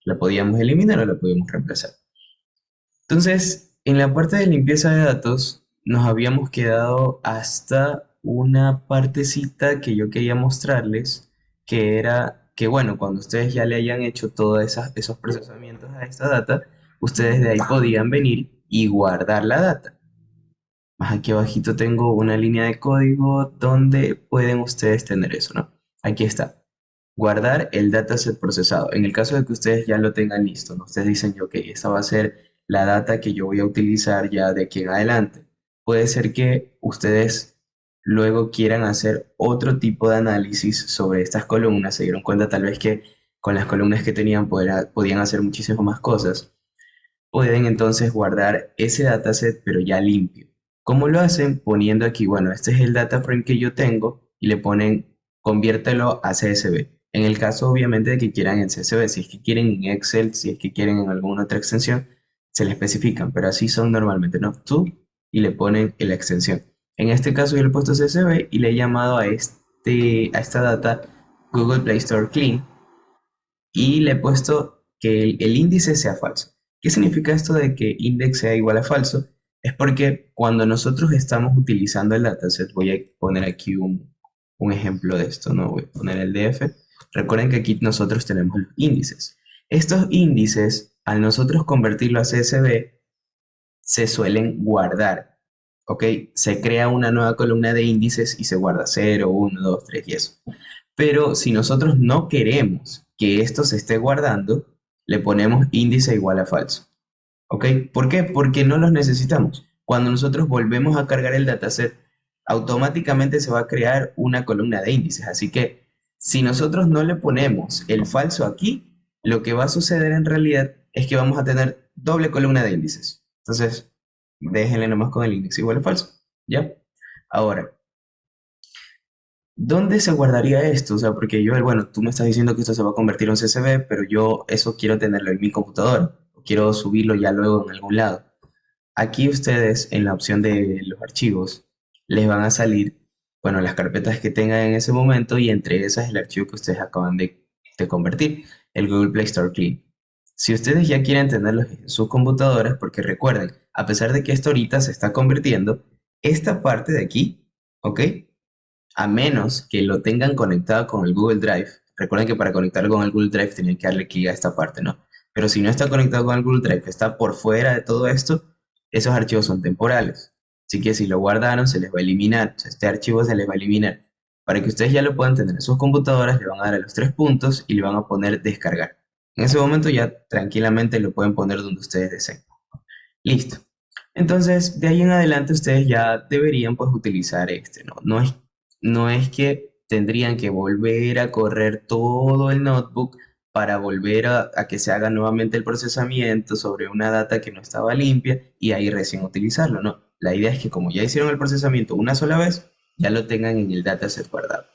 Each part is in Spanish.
La podíamos eliminar o la podíamos reemplazar. Entonces, en la parte de limpieza de datos, nos habíamos quedado hasta una partecita que yo quería mostrarles, que era que, bueno, cuando ustedes ya le hayan hecho todos esos procesamientos a esta data, ustedes de ahí podían venir y guardar la data. Más aquí abajito tengo una línea de código donde pueden ustedes tener eso, ¿no? Aquí está. Guardar el dataset procesado. En el caso de que ustedes ya lo tengan listo, ¿no? Ustedes dicen, ok, esta va a ser la data que yo voy a utilizar ya de aquí en adelante. Puede ser que ustedes luego quieran hacer otro tipo de análisis sobre estas columnas. Se dieron cuenta tal vez que con las columnas que tenían podían hacer muchísimas más cosas. Pueden entonces guardar ese dataset pero ya limpio. ¿Cómo lo hacen? Poniendo aquí, bueno, este es el data frame que yo tengo y le ponen conviértelo a CSV. En el caso obviamente de que quieran en CSV, si es que quieren en Excel, si es que quieren en alguna otra extensión, se le especifican, pero así son normalmente, ¿no? Tú y le ponen la extensión. En este caso yo le he puesto CSV y le he llamado a esta data Google Play Store Clean y le he puesto que el índice sea falso. ¿Qué significa esto de que index sea igual a falso? Es porque cuando nosotros estamos utilizando el dataset, voy a poner aquí un ejemplo de esto, ¿no? Voy a poner el DF. Recuerden que aquí nosotros tenemos los índices. Estos índices, al nosotros convertirlo a CSV, se suelen guardar, ¿ok? Se crea una nueva columna de índices y se guarda 0, 1, 2, 3 y eso. Pero si nosotros no queremos que esto se esté guardando, le ponemos índice igual a falso. ¿Ok? ¿Por qué? Porque no los necesitamos. Cuando nosotros volvemos a cargar el dataset, automáticamente se va a crear una columna de índices. Así que si nosotros no le ponemos el falso aquí, lo que va a suceder en realidad es que vamos a tener doble columna de índices. Entonces, déjenle nomás con el índice igual a falso. ¿Ya? Ahora, ¿dónde se guardaría esto? O sea, porque yo, bueno, tú me estás diciendo que esto se va a convertir en CSV, pero yo eso quiero tenerlo en mi computadora, o quiero subirlo ya luego en algún lado. Aquí ustedes, en la opción de los archivos, les van a salir, bueno, las carpetas que tengan en ese momento y entre esas el archivo que ustedes acaban de convertir, el Google Play Store Clean. Si ustedes ya quieren tenerlos en sus computadoras, porque recuerden, a pesar de que esto ahorita se está convirtiendo, esta parte de aquí, ¿ok? A menos que lo tengan conectado con el Google Drive. Recuerden que para conectarlo con el Google Drive tenían que darle clic a esta parte, ¿no? Pero si no está conectado con el Google Drive, que está por fuera de todo esto, esos archivos son temporales. Así que si lo guardaron, se les va a eliminar. O sea, este archivo se les va a eliminar. Para que ustedes ya lo puedan tener en sus computadoras, le van a dar a los tres puntos y le van a poner descargar. En ese momento ya tranquilamente lo pueden poner donde ustedes deseen. Listo. Entonces, de ahí en adelante ustedes ya deberían pues utilizar este, ¿no? No es que tendrían que volver a correr todo el notebook para volver a que se haga nuevamente el procesamiento sobre una data que no estaba limpia y ahí recién utilizarlo, ¿no? La idea es que como ya hicieron el procesamiento una sola vez, ya lo tengan en el dataset guardado.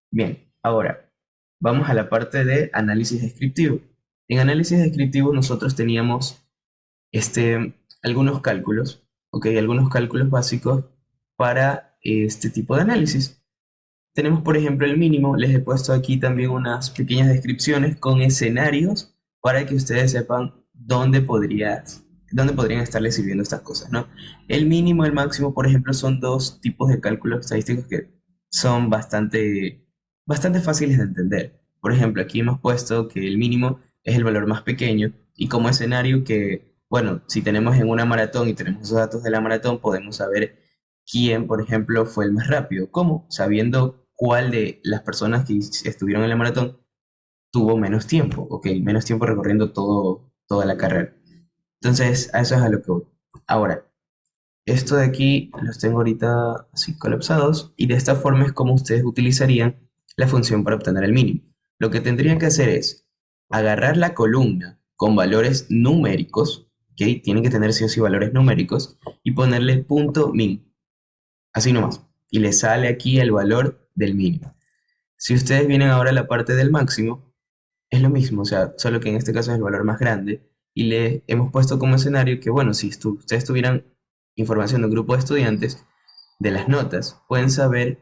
Bien, ahora vamos a la parte de análisis descriptivo. En análisis descriptivo nosotros teníamos algunos cálculos, ¿ok? Algunos cálculos básicos para este tipo de análisis. Tenemos, por ejemplo, el mínimo. Les he puesto aquí también unas pequeñas descripciones con escenarios para que ustedes sepan dónde podrían estarles sirviendo estas cosas, ¿no? El mínimo y el máximo, por ejemplo, son dos tipos de cálculos estadísticos que son bastante fáciles de entender. Por ejemplo, aquí hemos puesto que el mínimo es el valor más pequeño y como escenario que, bueno, si tenemos en una maratón y tenemos esos datos de la maratón, podemos saber quién, por ejemplo, fue el más rápido. ¿Cómo? Sabiendo cuál de las personas que estuvieron en la maratón tuvo menos tiempo, ok, menos tiempo recorriendo toda la carrera. Entonces, a eso es a lo que voy. Ahora, esto de aquí los tengo ahorita así colapsados y de esta forma es como ustedes utilizarían la función para obtener el mínimo. Lo que tendrían que hacer es agarrar la columna con valores numéricos, ¿ok? Tienen que tener sí o sí valores numéricos y ponerle punto min. Así nomás. Y le sale aquí el valor del mínimo. Si ustedes vienen ahora a la parte del máximo, es lo mismo, o sea, solo que en este caso es el valor más grande. Y le hemos puesto como escenario que, bueno, si ustedes tuvieran información de un grupo de estudiantes, de las notas, pueden saber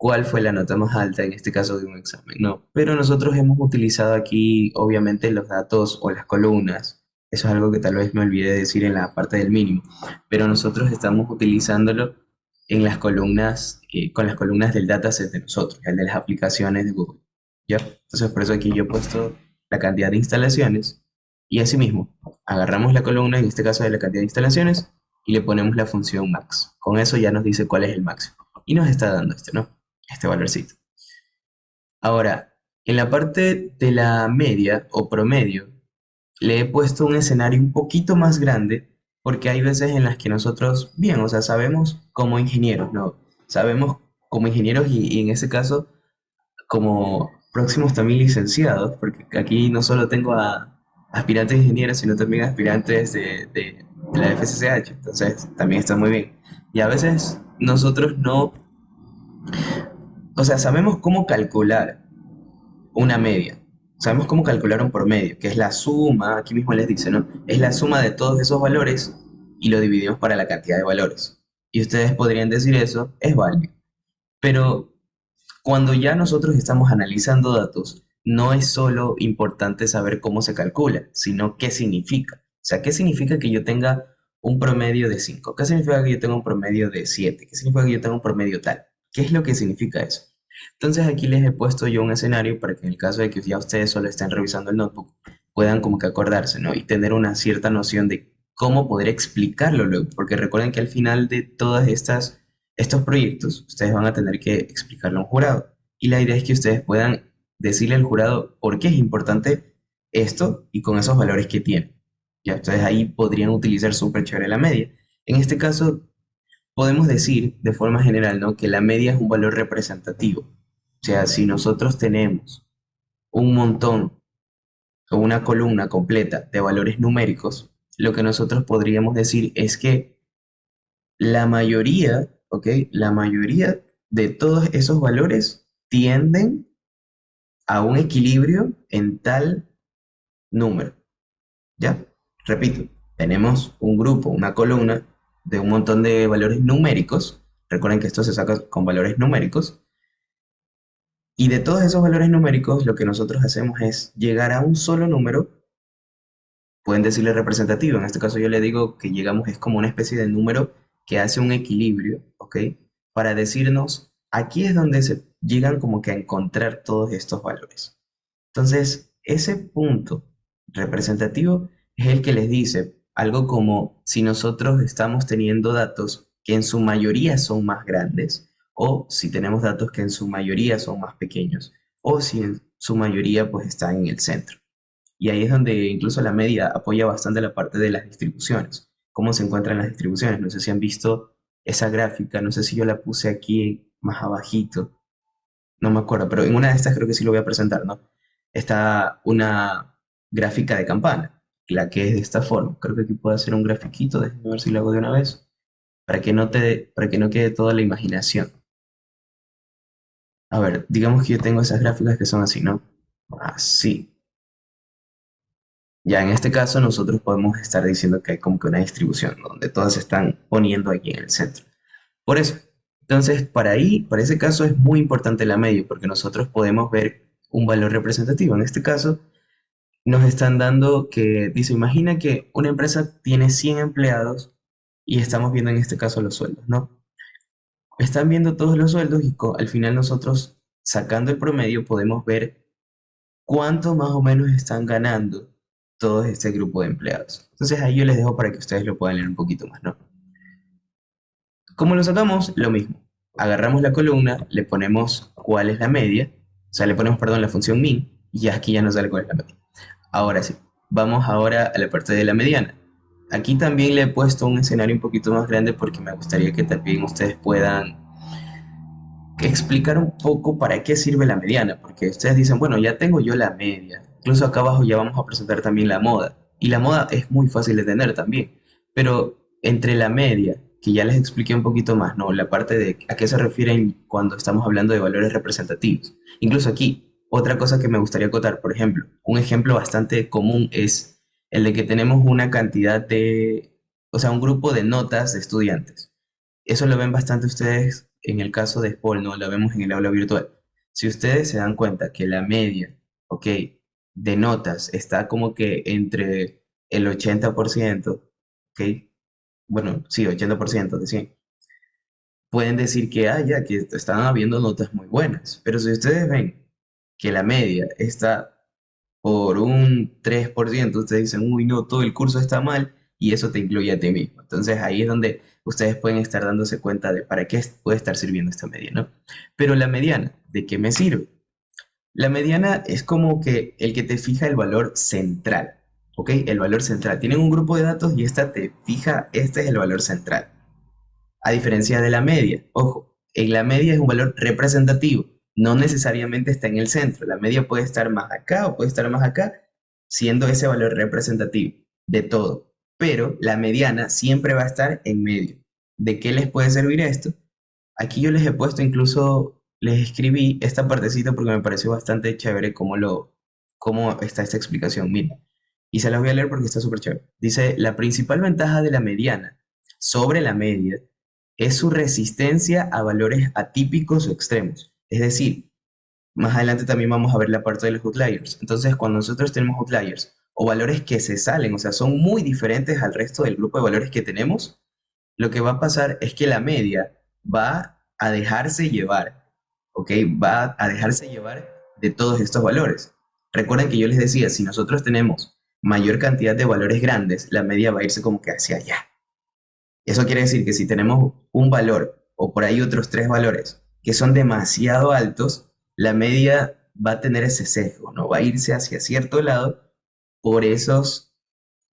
cuál fue la nota más alta en este caso de un examen, ¿no? Pero nosotros hemos utilizado aquí, obviamente, los datos o las columnas. Eso es algo que tal vez me olvidé de decir en la parte del mínimo, pero nosotros estamos utilizándolo en las columnas, con las columnas del dataset de nosotros, el de las aplicaciones de Google, ¿ya? Entonces, por eso aquí yo he puesto la cantidad de instalaciones y asimismo, agarramos la columna, en este caso de la cantidad de instalaciones, y le ponemos la función max. Con eso ya nos dice cuál es el máximo. Y nos está dando este, ¿no? Este valorcito. Ahora, en la parte de la media o promedio, le he puesto un escenario un poquito más grande porque hay veces en las que nosotros, bien, o sea, sabemos como ingenieros, ¿no? Sabemos como ingenieros y en ese caso como próximos también licenciados, porque aquí no solo tengo a aspirantes ingenieros, sino también aspirantes de la FCCH, entonces también está muy bien. Y a veces nosotros no, o sea, sabemos cómo calcular una media. Sabemos cómo calcular un promedio, que es la suma, aquí mismo les dice, ¿no? Es la suma de todos esos valores y lo dividimos para la cantidad de valores. Y ustedes podrían decir eso, es válido. Pero cuando ya nosotros estamos analizando datos, no es solo importante saber cómo se calcula, sino qué significa. O sea, ¿qué significa que yo tenga un promedio de 5? ¿Qué significa que yo tenga un promedio de 7? ¿Qué significa que yo tenga un promedio tal? ¿Qué es lo que significa eso? Entonces aquí les he puesto yo un escenario para que en el caso de que ya ustedes solo estén revisando el notebook, puedan como que acordarse, ¿no? Y tener una cierta noción de cómo poder explicarlo luego, porque recuerden que al final de todas estos proyectos, ustedes van a tener que explicarlo a un jurado. Y la idea es que ustedes puedan decirle al jurado por qué es importante esto y con esos valores que tiene. Ya, ustedes ahí podrían utilizar súper chévere la media. En este caso, podemos decir de forma general, ¿no? Que la media es un valor representativo. O sea, si nosotros tenemos un montón o una columna completa de valores numéricos, lo que nosotros podríamos decir es que la mayoría, ¿ok? La mayoría de todos esos valores tienden a un equilibrio en tal número, ¿ya? Repito, tenemos un grupo, una columna de un montón de valores numéricos. Recuerden que esto se saca con valores numéricos. Y de todos esos valores numéricos, lo que nosotros hacemos es llegar a un solo número, pueden decirle representativo, en este caso yo le digo que llegamos, es como una especie de número que hace un equilibrio, ¿ok? Para decirnos, aquí es donde se llegan como que a encontrar todos estos valores. Entonces, ese punto representativo es el que les dice algo como si nosotros estamos teniendo datos que en su mayoría son más grandes, o si tenemos datos que en su mayoría son más pequeños, o si en su mayoría pues están en el centro. Y ahí es donde incluso la media apoya bastante la parte de las distribuciones, cómo se encuentran las distribuciones. No sé si han visto esa gráfica, no sé si yo la puse aquí más abajito, no me acuerdo, pero en una de estas creo que sí lo voy a presentar, ¿no? Está una gráfica de campana, la que es de esta forma. Creo que aquí puedo hacer un grafiquito, déjame ver si lo hago de una vez, para que no quede toda la imaginación. A ver, digamos que yo tengo esas gráficas que son así, ¿no? Así. Ya en este caso nosotros podemos estar diciendo que hay como que una distribución, ¿no? Donde todas se están poniendo aquí en el centro. Por eso, entonces para ahí, para ese caso es muy importante la media, porque nosotros podemos ver un valor representativo. En este caso, nos están dando que, dice, imagina que una empresa tiene 100 empleados y estamos viendo en este caso los sueldos, ¿no? Están viendo todos los sueldos y al final nosotros, sacando el promedio, podemos ver cuánto más o menos están ganando todo este grupo de empleados. Entonces ahí yo les dejo para que ustedes lo puedan leer un poquito más, ¿no? ¿Cómo lo sacamos? Lo mismo. Agarramos la columna, le ponemos cuál es la media, o sea, le ponemos, perdón, la función min, y aquí ya nos sale cuál es la media. Ahora sí, vamos ahora a la parte de la mediana. Aquí también le he puesto un escenario un poquito más grande porque me gustaría que también ustedes puedan explicar un poco para qué sirve la mediana, porque ustedes dicen, bueno, ya tengo yo la media, incluso acá abajo ya vamos a presentar también la moda, y la moda es muy fácil de tener también, pero entre la media, que ya les expliqué un poquito más, ¿no? La parte de a qué se refieren cuando estamos hablando de valores representativos. Incluso aquí, otra cosa que me gustaría acotar, por ejemplo, un ejemplo bastante común es el de que tenemos una cantidad de, o sea, un grupo de notas de estudiantes. Eso lo ven bastante ustedes en el caso de Spol, ¿no? La vemos en el aula virtual. Si ustedes se dan cuenta que la media, ok, de notas está como que entre el 80%, ok, bueno, sí, 80% de 100, pueden decir que, ya, que están habiendo notas muy buenas. Pero si ustedes ven que la media está por un 3%, ustedes dicen, uy, no, todo el curso está mal y eso te incluye a ti mismo. Entonces ahí es donde ustedes pueden estar dándose cuenta de para qué puede estar sirviendo esta media, ¿no? Pero la mediana, ¿de qué me sirve? La mediana es como que el que te fija el valor central, ¿ok? El valor central. Tienen un grupo de datos y esta te fija, este es el valor central. A diferencia de la media, ojo, en la media es un valor representativo, no necesariamente está en el centro. La media puede estar más acá o puede estar más acá, siendo ese valor representativo de todo. Pero la mediana siempre va a estar en medio. ¿De qué les puede servir esto? Aquí yo les he puesto incluso, les escribí esta partecita porque me pareció bastante chévere cómo está esta explicación. Miren, y se las voy a leer porque está súper chévere. Dice, la principal ventaja de la mediana sobre la media es su resistencia a valores atípicos o extremos. Es decir, más adelante también vamos a ver la parte de los outliers. Entonces, cuando nosotros tenemos outliers o valores que se salen, o sea, son muy diferentes al resto del grupo de valores que tenemos, lo que va a pasar es que la media va a dejarse llevar, ¿ok? Va a dejarse llevar de todos estos valores. Recuerden que yo les decía, si nosotros tenemos mayor cantidad de valores grandes, la media va a irse como que hacia allá. Eso quiere decir que si tenemos un valor o por ahí otros tres valores que son demasiado altos, la media va a tener ese sesgo, ¿no? Va a irse hacia cierto lado por esos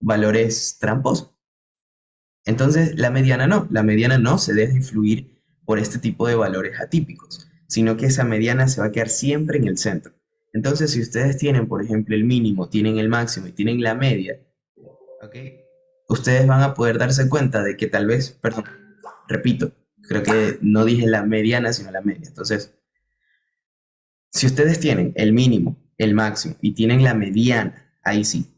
valores tramposos. Entonces, la mediana no se deja influir por este tipo de valores atípicos, sino que esa mediana se va a quedar siempre en el centro. Entonces, si ustedes tienen, por ejemplo, el mínimo, tienen el máximo y tienen la media, ¿ok? Ustedes van a poder darse cuenta de que tal vez, perdón, repito, creo que no dije la mediana, sino la media. Entonces, si ustedes tienen el mínimo, el máximo y tienen la mediana, ahí sí,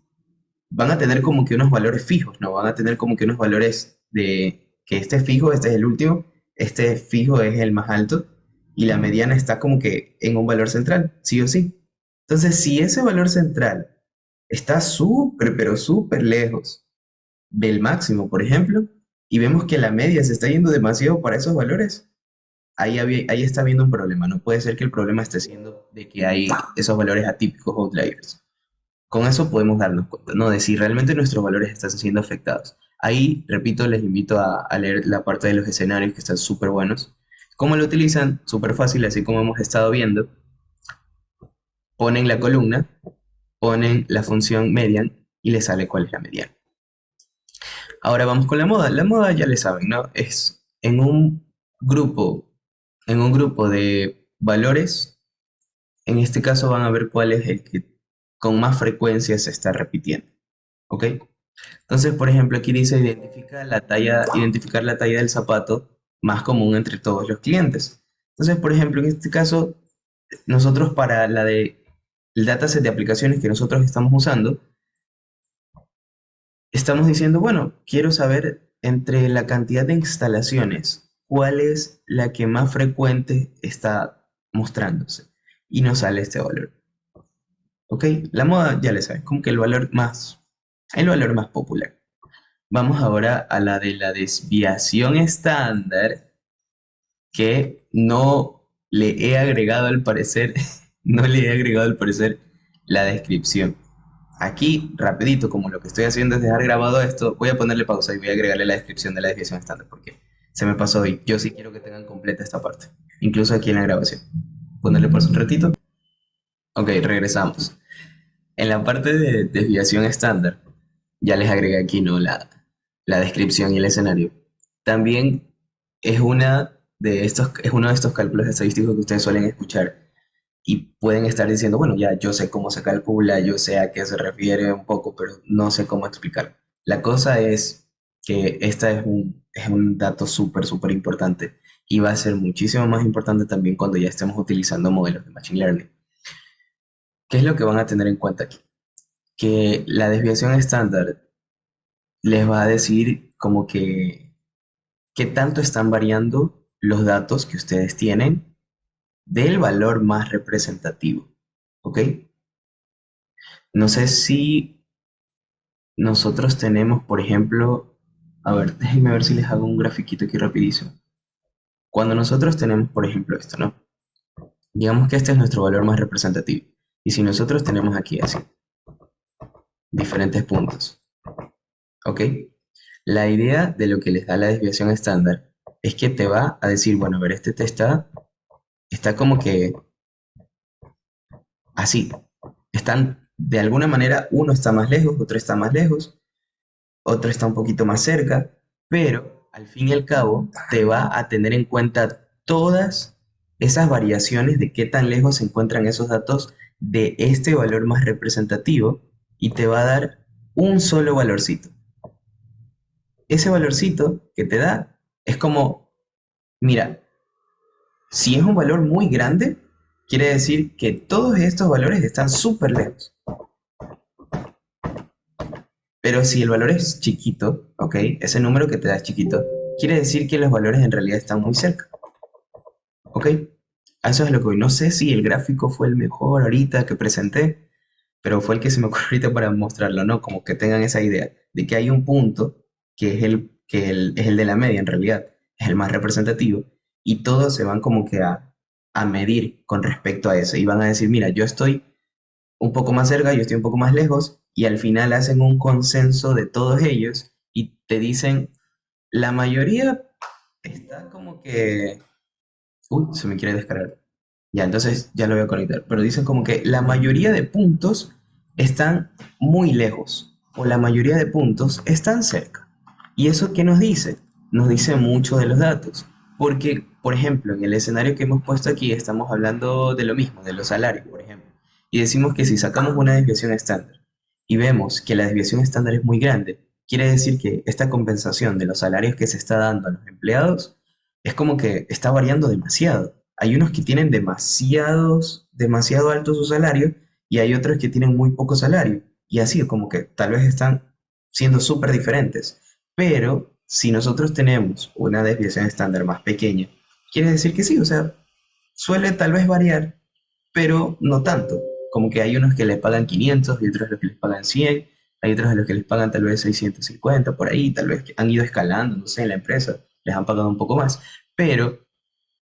van a tener como que unos valores fijos, ¿no? Van a tener como que unos valores de que este es fijo, este es el último, este fijo es el más alto y la mediana está como que en un valor central, sí o sí. Entonces, si ese valor central está súper, pero súper lejos del máximo, por ejemplo, y vemos que la media se está yendo demasiado para esos valores, ahí está habiendo un problema. No puede ser que el problema esté siendo de que hay esos valores atípicos outliers. Con eso podemos darnos cuenta, ¿no? De si realmente nuestros valores están siendo afectados. Ahí, repito, les invito a leer la parte de los escenarios que están súper buenos. ¿Cómo lo utilizan? Súper fácil, así como hemos estado viendo. Ponen la columna, ponen la función median y les sale cuál es la mediana. Ahora vamos con la moda. La moda ya le saben, ¿no? Es grupo, en un grupo de valores, en este caso van a ver cuál es el que con más frecuencia se está repitiendo. ¿Ok? Entonces, por ejemplo, aquí dice identificar la talla del zapato más común entre todos los clientes. Entonces, por ejemplo, en este caso, nosotros para el dataset de aplicaciones que nosotros estamos usando, estamos diciendo, bueno, quiero saber entre la cantidad de instalaciones, cuál es la que más frecuente está mostrándose. Y nos sale este valor. ¿Ok? La moda, ya le sabes, como que el valor más popular. Vamos ahora a la de la desviación estándar, que no le he agregado al parecer, no le he agregado al parecer la descripción. Aquí, rapidito, como lo que estoy haciendo es dejar grabado esto, voy a ponerle pausa y voy a agregarle la descripción de la desviación estándar porque se me pasó y yo sí quiero que tengan completa esta parte, incluso aquí en la grabación. Ponerle pausa un ratito. Ok, regresamos. En la parte de desviación estándar, ya les agregué aquí, ¿no? La descripción y el escenario. También es uno de estos cálculos estadísticos que ustedes suelen escuchar y pueden estar diciendo, bueno, ya yo sé cómo se calcula, yo sé a qué se refiere un poco, pero no sé cómo explicar. La cosa es que esta es un dato súper, súper importante y va a ser muchísimo más importante también cuando ya estemos utilizando modelos de Machine Learning. ¿Qué es lo que van a tener en cuenta aquí? Que la desviación estándar les va a decir como que qué tanto están variando los datos que ustedes tienen del valor más representativo. ¿Ok? No sé si nosotros tenemos, por ejemplo, a ver, déjenme ver si les hago un grafiquito aquí rapidísimo. Cuando nosotros tenemos, por ejemplo, esto, ¿no? Digamos que este es nuestro valor más representativo. Y si nosotros tenemos aquí así, diferentes puntos, ¿ok? La idea de lo que les da la desviación estándar es que te va a decir, bueno, a ver, este te está como que así. Están, de alguna manera, uno está más lejos, otro está más lejos, otro está un poquito más cerca, pero al fin y al cabo te va a tener en cuenta todas esas variaciones de qué tan lejos se encuentran esos datos de este valor más representativo y te va a dar un solo valorcito. Ese valorcito que te da es como, mira, si es un valor muy grande, quiere decir que todos estos valores están súper lejos. Pero si el valor es chiquito, ¿ok? Ese número que te da es chiquito, quiere decir que los valores en realidad están muy cerca, ¿ok? A eso es lo que voy. No sé si el gráfico fue el mejor ahorita que presenté, pero fue el que se me ocurrió ahorita para mostrarlo, ¿no? Como que tengan esa idea de que hay un punto es el de la media en realidad, es el más representativo, y todos se van como que a medir con respecto a eso, y van a decir, mira, yo estoy un poco más cerca, yo estoy un poco más lejos, y al final hacen un consenso de todos ellos y te dicen, la mayoría está como que... Uy, se me quiere descargar. Ya, entonces ya lo voy a conectar. Pero dicen como que la mayoría de puntos están muy lejos o la mayoría de puntos están cerca. ¿Y eso qué nos dice? Nos dice mucho de los datos. Porque, por ejemplo, en el escenario que hemos puesto aquí estamos hablando de lo mismo, de los salarios, por ejemplo. Y decimos que si sacamos una desviación estándar y vemos que la desviación estándar es muy grande, quiere decir que esta compensación de los salarios que se está dando a los empleados es como que está variando demasiado. Hay unos que tienen demasiado alto su salario y hay otros que tienen muy poco salario. Y así, como que tal vez están siendo súper diferentes. Pero si nosotros tenemos una desviación estándar más pequeña, quiere decir que sí, o sea, suele tal vez variar, pero no tanto. Como que hay unos que le pagan 500, y otros a los que les pagan 100, hay otros a los que les pagan tal vez 650, por ahí, tal vez que han ido escalando, no sé, en la empresa, les han pagado un poco más. Pero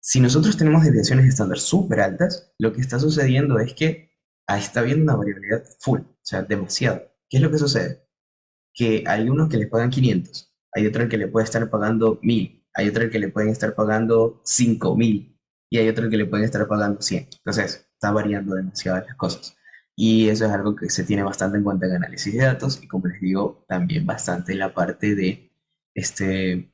si nosotros tenemos desviaciones estándar súper altas, lo que está sucediendo es que está habiendo una variabilidad full, o sea, demasiado. ¿Qué es lo que sucede? Que hay unos que les pagan 500, hay otro al que le puede estar pagando 1000, hay otro al que le pueden estar pagando 5000 y hay otro al que le pueden estar pagando 100. Entonces, está variando demasiado las cosas. Y eso es algo que se tiene bastante en cuenta en análisis de datos y como les digo, también bastante en la parte este,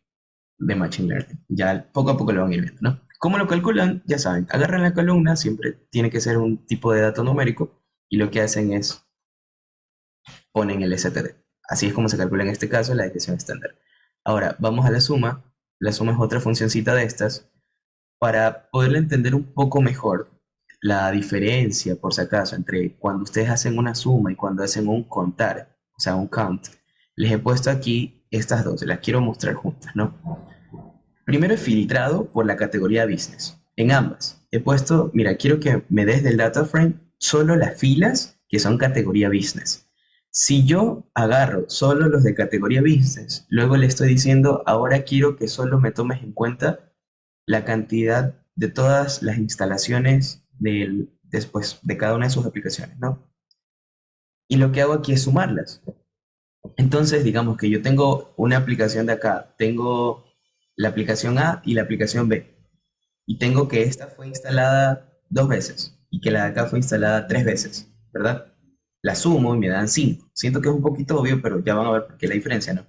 de Machine Learning. Ya poco a poco lo van a ir viendo, ¿no? ¿Cómo lo calculan? Ya saben, agarran la columna, siempre tiene que ser un tipo de dato numérico y lo que hacen es ponen el STD. Así es como se calcula en este caso la desviación estándar. Ahora, vamos a la suma. La suma es otra funcioncita de estas. Para poderle entender un poco mejor la diferencia, por si acaso, entre cuando ustedes hacen una suma y cuando hacen un contar, o sea, un count, les he puesto aquí estas dos, las quiero mostrar juntas, ¿no? Primero he filtrado por la categoría business. En ambas he puesto, mira, quiero que me des del data frame solo las filas que son categoría business. Si yo agarro solo los de categoría business, luego le estoy diciendo, ahora quiero que solo me tomes en cuenta la cantidad de todas las instalaciones después de cada una de sus aplicaciones, ¿no? Y lo que hago aquí es sumarlas. Entonces, digamos que yo tengo una aplicación de acá, tengo la aplicación A y la aplicación B, y tengo que esta fue instalada 2 veces y que la de acá fue instalada 3 veces, ¿verdad? La sumo y me dan 5. Siento que es un poquito obvio, pero ya van a ver por qué la diferencia, ¿no?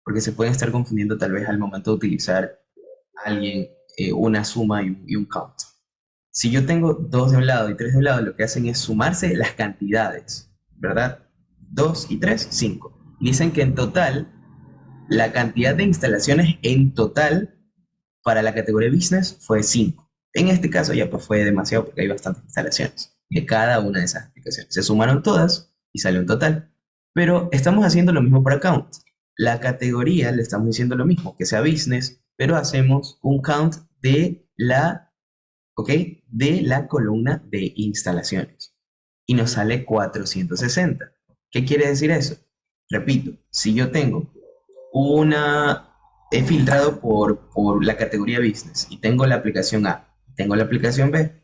Porque se pueden estar confundiendo tal vez al momento de utilizar a alguien una suma y un count. Si yo tengo dos de un lado y tres de un lado, lo que hacen es sumarse las cantidades, ¿verdad? 2 y 3, 5. Dicen que en total, la cantidad de instalaciones en total para la categoría business fue 5. En este caso ya pues fue demasiado porque hay bastantes instalaciones de cada una de esas aplicaciones. Se sumaron todas y salió un total. Pero estamos haciendo lo mismo para count. La categoría le estamos diciendo lo mismo, que sea business, pero hacemos un count de la, ¿ok? De la columna de instalaciones. Y nos sale 460. ¿Qué quiere decir eso? Repito, si yo tengo una, he filtrado por la categoría business y tengo la aplicación A, tengo la aplicación B,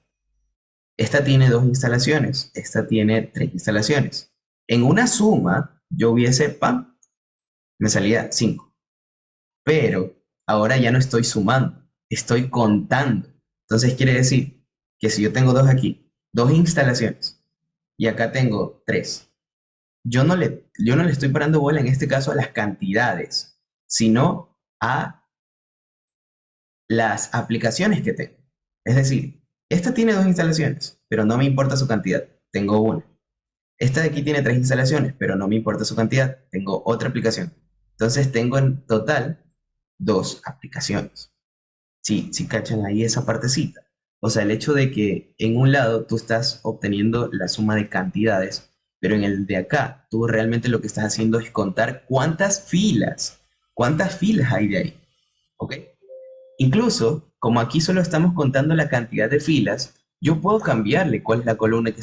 esta tiene dos instalaciones, esta tiene tres instalaciones. En una suma, yo hubiese, ¡pam!, me salía 5. Pero ahora ya no estoy sumando, estoy contando. Entonces quiere decir que si yo tengo dos aquí, dos instalaciones, y acá tengo tres, yo no le estoy parando bola en este caso a las cantidades, sino a las aplicaciones que tengo. Es decir, esta tiene dos instalaciones, pero no me importa su cantidad, tengo una. Esta de aquí tiene tres instalaciones, pero no me importa su cantidad, tengo otra aplicación. Entonces tengo en total dos aplicaciones. Sí, sí cachan ahí esa partecita. O sea, el hecho de que en un lado tú estás obteniendo la suma de cantidades, pero en el de acá tú realmente lo que estás haciendo es contar cuántas filas hay de ahí. ¿Ok? Incluso, como aquí solo estamos contando la cantidad de filas, yo puedo cambiarle cuál es la columna que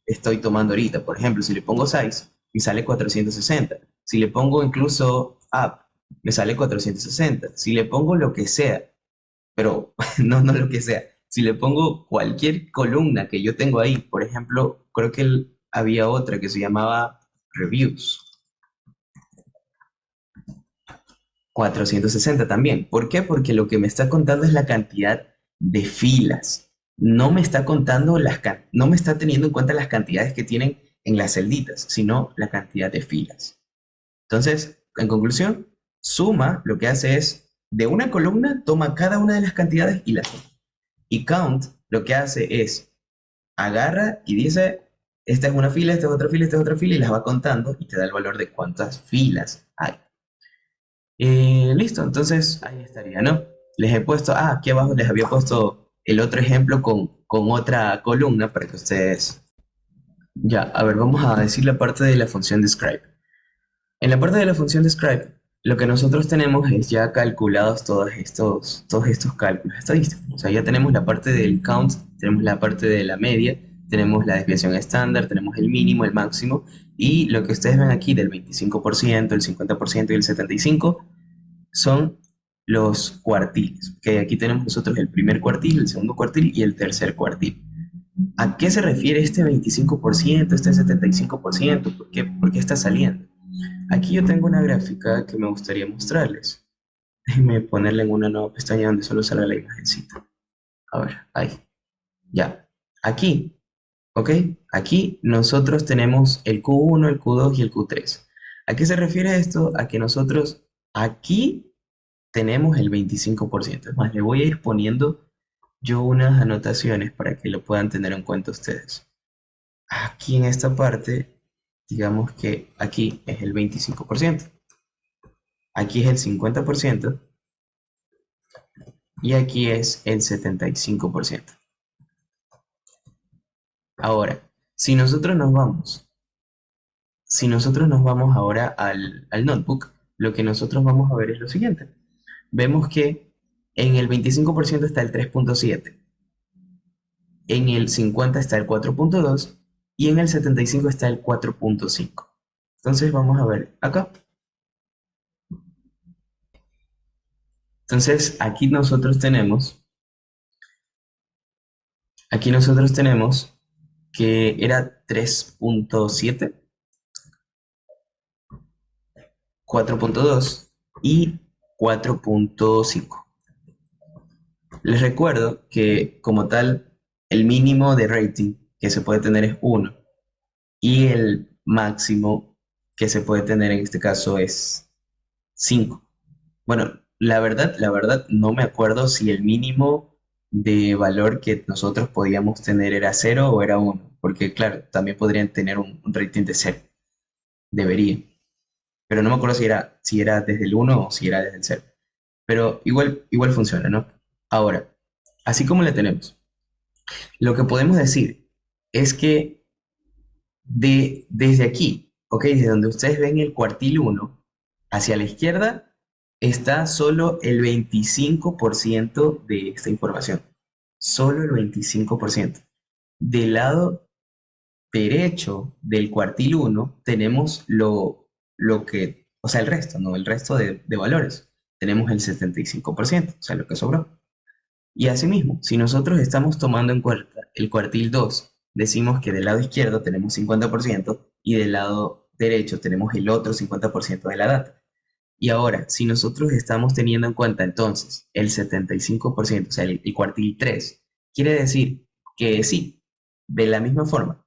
estoy tomando ahorita. Por ejemplo, si le pongo size, me sale 460. Si le pongo incluso up, me sale 460. Si le pongo lo que sea, pero no lo que sea. Si le pongo cualquier columna que yo tengo ahí, por ejemplo, creo que había otra que se llamaba reviews, 460 también. ¿Por qué? Porque lo que me está contando es la cantidad de filas. No me está contando no me está teniendo en cuenta las cantidades que tienen en las celditas, sino la cantidad de filas. Entonces, en conclusión, suma lo que hace es, de una columna, toma cada una de las cantidades y las suma. Y count lo que hace es, agarra y dice, esta es una fila, esta es otra fila, esta es otra fila, y las va contando y te da el valor de cuántas filas hay. Listo, entonces ahí estaría, ¿no? Les he puesto, aquí abajo les había puesto el otro ejemplo con otra columna para que ustedes... Ya, a ver, vamos a decir la parte de la función describe. En la parte de la función describe, lo que nosotros tenemos es ya calculados todos estos cálculos estadísticos. O sea, ya tenemos la parte del count, tenemos la parte de la media, tenemos la desviación estándar, tenemos el mínimo, el máximo, y lo que ustedes ven aquí del 25%, el 50% y el 75% son los cuartiles. Que aquí tenemos nosotros el primer cuartil, el segundo cuartil y el tercer cuartil. ¿A qué se refiere este 25%, este 75%? ¿Por qué está saliendo? Aquí yo tengo una gráfica que me gustaría mostrarles. Déjenme ponerla en una nueva pestaña donde solo salga la imagencita. A ver, ahí. Ya. Aquí, ¿ok? Aquí nosotros tenemos el Q1, el Q2 y el Q3. ¿A qué se refiere esto? A que nosotros aquí tenemos el 25%. Es más, le voy a ir poniendo yo unas anotaciones para que lo puedan tener en cuenta ustedes. Aquí en esta parte, digamos que aquí es el 25%. Aquí es el 50% y aquí es el 75%. Ahora, si nosotros nos vamos ahora al notebook, lo que nosotros vamos a ver es lo siguiente. Vemos que en el 25% está el 3.7, en el 50 está el 4.2 y en el 75 está el 4.5. Entonces vamos a ver acá. Entonces aquí nosotros tenemos que era 3.7, 4.2 y 4.5. Les recuerdo que como tal, el mínimo de rating que se puede tener es 1 y el máximo que se puede tener en este caso es 5. Bueno, la verdad no me acuerdo si el mínimo de valor que nosotros podíamos tener era 0 o era 1, porque claro, también podrían tener un rating de 0, debería, pero no me acuerdo si era desde el 1 o si era desde el 0. Pero igual funciona, ¿no? Ahora, así como le tenemos, lo que podemos decir es que desde aquí, ¿ok? Desde donde ustedes ven el cuartil 1 hacia la izquierda, está solo el 25% de esta información. Solo el 25%. Del lado derecho del cuartil uno tenemos lo que, o sea, el resto, ¿no? El resto de valores. Tenemos el 75%, o sea, lo que sobró. Y asimismo, si nosotros estamos tomando en cuenta el cuartil 2, decimos que del lado izquierdo tenemos 50% y del lado derecho tenemos el otro 50% de la data. Y ahora, si nosotros estamos teniendo en cuenta entonces el 75%, o sea, el cuartil 3, quiere decir que sí, de la misma forma,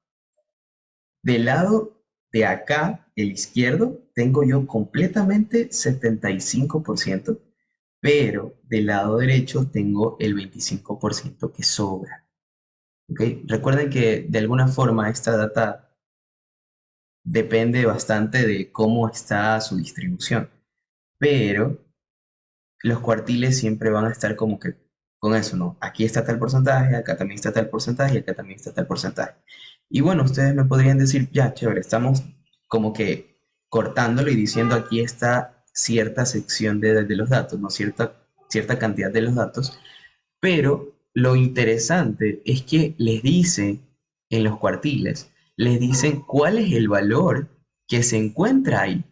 del lado de acá, el izquierdo, tengo yo completamente 75%, pero del lado derecho tengo el 25% que sobra. ¿Ok? Recuerden que de alguna forma esta data depende bastante de cómo está su distribución, pero los cuartiles siempre van a estar como que con eso, ¿no? Aquí está tal porcentaje, acá también está tal porcentaje y acá también está tal porcentaje. Y bueno, ustedes me podrían decir, ya, chévere, estamos como que cortándolo y diciendo aquí está cierta sección de los datos, ¿no? Cierta cantidad de los datos, pero lo interesante es que les dice en los cuartiles, les dicen cuál es el valor que se encuentra ahí.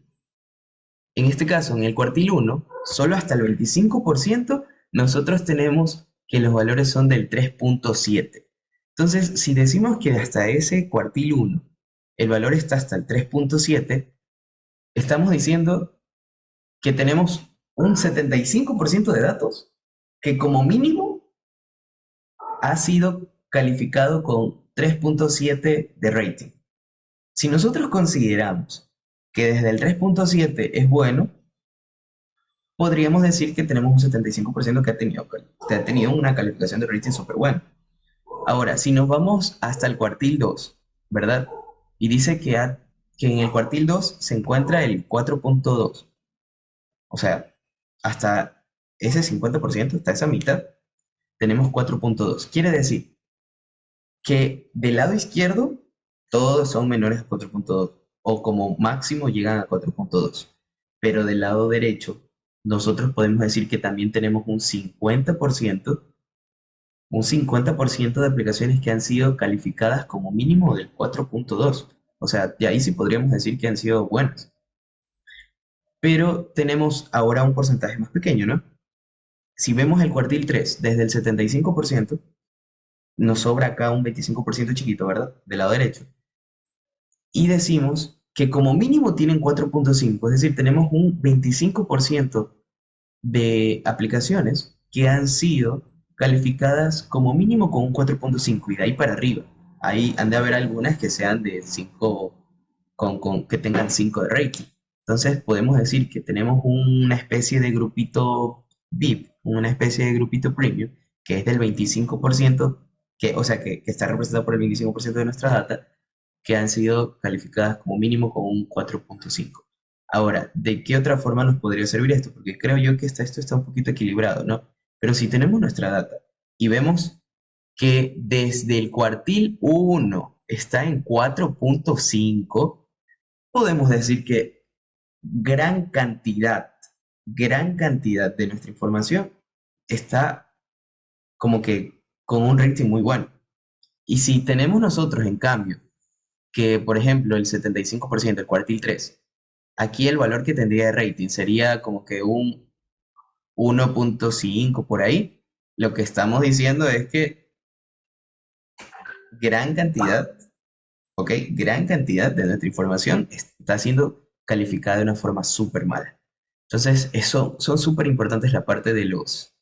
En este caso, en el cuartil uno, solo hasta el 25% nosotros tenemos que los valores son del 3.7. Entonces, si decimos que hasta ese cuartil uno el valor está hasta el 3.7, estamos diciendo que tenemos un 75% de datos que como mínimo ha sido calificado con 3.7 de rating. Si nosotros consideramos que desde el 3.7 es bueno, podríamos decir que tenemos un 75% que ha tenido una calificación de rating súper buena. Ahora, si nos vamos hasta el cuartil 2, ¿verdad? Y dice que en el cuartil 2 se encuentra el 4.2. O sea, hasta ese 50%, hasta esa mitad, tenemos 4.2. Quiere decir que del lado izquierdo todos son menores a 4.2 o como máximo llegan a 4.2. Pero del lado derecho nosotros podemos decir que también tenemos un 50% de aplicaciones que han sido calificadas como mínimo del 4.2. O sea, de ahí sí podríamos decir que han sido buenas. Pero tenemos ahora un porcentaje más pequeño, ¿no? Si vemos el cuartil 3 desde el 75%, nos sobra acá un 25% chiquito, ¿verdad? Del lado derecho. Y decimos que como mínimo tienen 4.5, es decir, tenemos un 25% de aplicaciones que han sido calificadas como mínimo con un 4.5 y de ahí para arriba. Ahí han de haber algunas que sean de 5, que tengan 5 de rating. Entonces podemos decir que tenemos una especie de grupito VIP, una especie de grupito premium, que es del 25%, o sea, que está representado por el 25% de nuestra data, que han sido calificadas como mínimo con un 4.5. Ahora, ¿de qué otra forma nos podría servir esto? Porque creo yo que esto está un poquito equilibrado, ¿no? Pero si tenemos nuestra data y vemos que desde el cuartil uno está en 4.5, podemos decir que gran cantidad, gran cantidad de nuestra información está como que con un rating muy bueno. Y si tenemos nosotros, en cambio, que por ejemplo el 75%, el cuartil 3, aquí el valor que tendría de rating sería como que un 1.5 por ahí. Lo que estamos diciendo es que gran cantidad, ¿ok? Gran cantidad de nuestra información está siendo calificada de una forma súper mala. Entonces, eso son súper importantes la parte de los,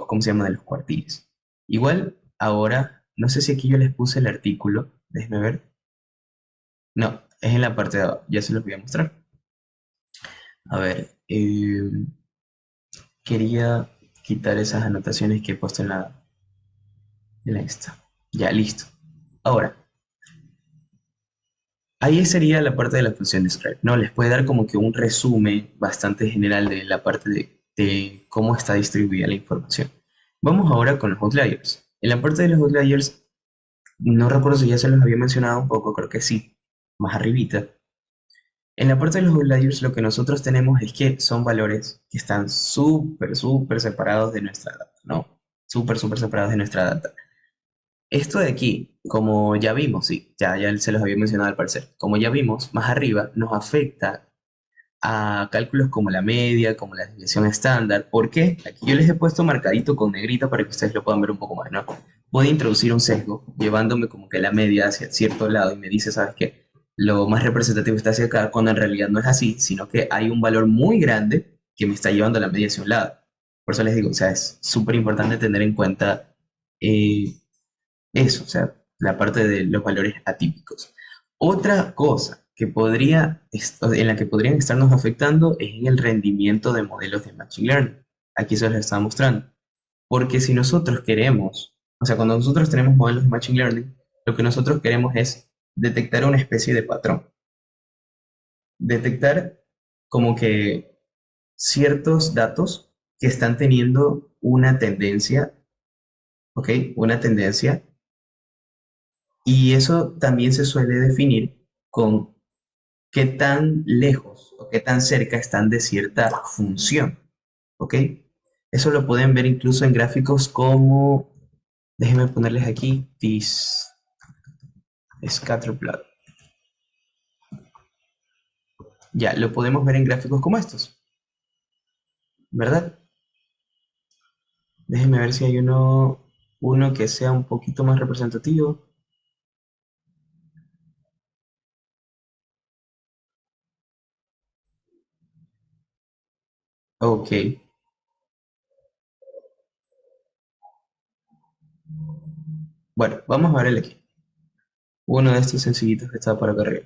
¿cómo se llama? De los cuartiles. Igual, ahora, no sé si aquí yo les puse el artículo, déjenme ver. No, es en la parte de abajo, ya se los voy a mostrar. A ver, quería quitar esas anotaciones que he puesto en la esta. Ya, listo. Ahora, ahí sería la parte de la función describe, ¿no? Les puede dar como que un resumen bastante general de la parte de cómo está distribuida la información. Vamos ahora con los outliers. En la parte de los outliers, no recuerdo si ya se los había mencionado un poco, creo que sí, más arribita. En la parte de los outliers, lo que nosotros tenemos es que son valores que están súper, súper separados de nuestra data, ¿no? Súper, súper separados de nuestra data. Esto de aquí, como ya vimos, sí, ya se los había mencionado al parecer, como ya vimos, más arriba nos afecta a cálculos como la media, como la desviación estándar. ¿Por qué? Aquí yo les he puesto marcadito con negrita para que ustedes lo puedan ver un poco más, ¿no? Puedo introducir un sesgo llevándome como que la media hacia cierto lado y me dice, ¿sabes qué? Lo más representativo está hacia acá, cuando en realidad no es así, sino que hay un valor muy grande que me está llevando la media hacia un lado. Por eso les digo, o sea, es súper importante tener en cuenta eh, eso, o sea, la parte de los valores atípicos. Otra cosa que en la que podrían estarnos afectando es en el rendimiento de modelos de Machine Learning. Aquí se les está mostrando. Porque si nosotros queremos, o sea, cuando nosotros tenemos modelos de Machine Learning, lo que nosotros queremos es detectar una especie de patrón. Detectar como que ciertos datos que están teniendo una tendencia, ¿ok? Una tendencia. Y eso también se suele definir con qué tan lejos o qué tan cerca están de cierta función, ¿ok? Eso lo pueden ver incluso en gráficos como, déjenme ponerles aquí, this scatterplot. Ya, lo podemos ver en gráficos como estos, ¿verdad? Déjenme ver si hay uno que sea un poquito más representativo. Ok, bueno, vamos a ver el aquí. Uno de estos sencillitos que está por acá arriba.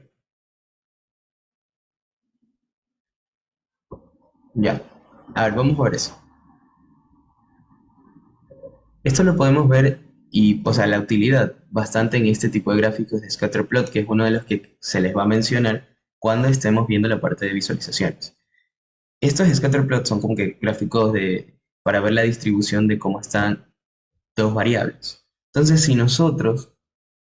Ya, a ver, vamos a ver eso. Esto lo podemos ver y, o sea, la utilidad bastante en este tipo de gráficos de scatterplot, que es uno de los que se les va a mencionar cuando estemos viendo la parte de visualizaciones. Estos scatterplots son como que gráficos para ver la distribución de cómo están dos variables. Entonces, si nosotros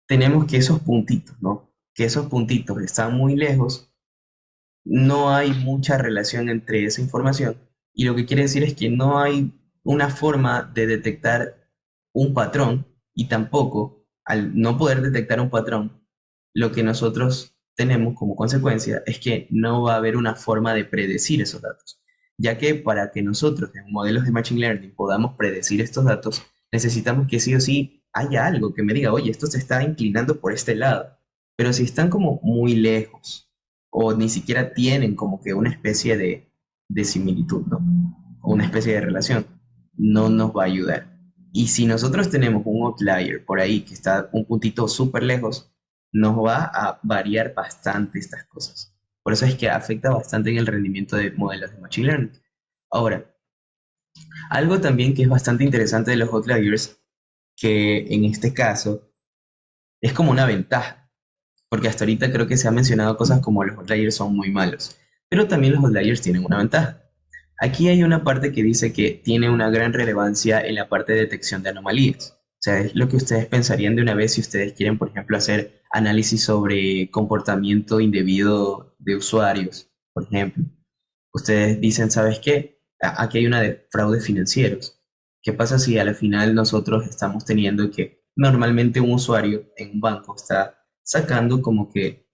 tenemos que esos puntitos, ¿no? Que esos puntitos están muy lejos, no hay mucha relación entre esa información y lo que quiere decir es que no hay una forma de detectar un patrón y tampoco al no poder detectar un patrón, lo que nosotros tenemos como consecuencia es que no va a haber una forma de predecir esos datos, ya que para que nosotros en modelos de Machine Learning podamos predecir estos datos, necesitamos que sí o sí haya algo que me diga, oye, esto se está inclinando por este lado, pero si están como muy lejos o ni siquiera tienen como que una especie de similitud, ¿no? O una especie de relación, no nos va a ayudar. Y si nosotros tenemos un outlier por ahí que está un puntito súper lejos, nos va a variar bastante estas cosas. Por eso es que afecta bastante en el rendimiento de modelos de Machine Learning. Ahora, algo también que es bastante interesante de los outliers, que en este caso es como una ventaja, porque hasta ahorita creo que se ha mencionado cosas como los outliers son muy malos, pero también los outliers tienen una ventaja. Aquí hay una parte que dice que tiene una gran relevancia en la parte de detección de anomalías. O sea, es lo que ustedes pensarían de una vez si ustedes quieren, por ejemplo, hacer análisis sobre comportamiento indebido de usuarios, por ejemplo. Ustedes dicen, ¿sabes qué? Aquí hay una de fraudes financieros. ¿Qué pasa si a la final nosotros estamos teniendo que normalmente un usuario en un banco está sacando como que,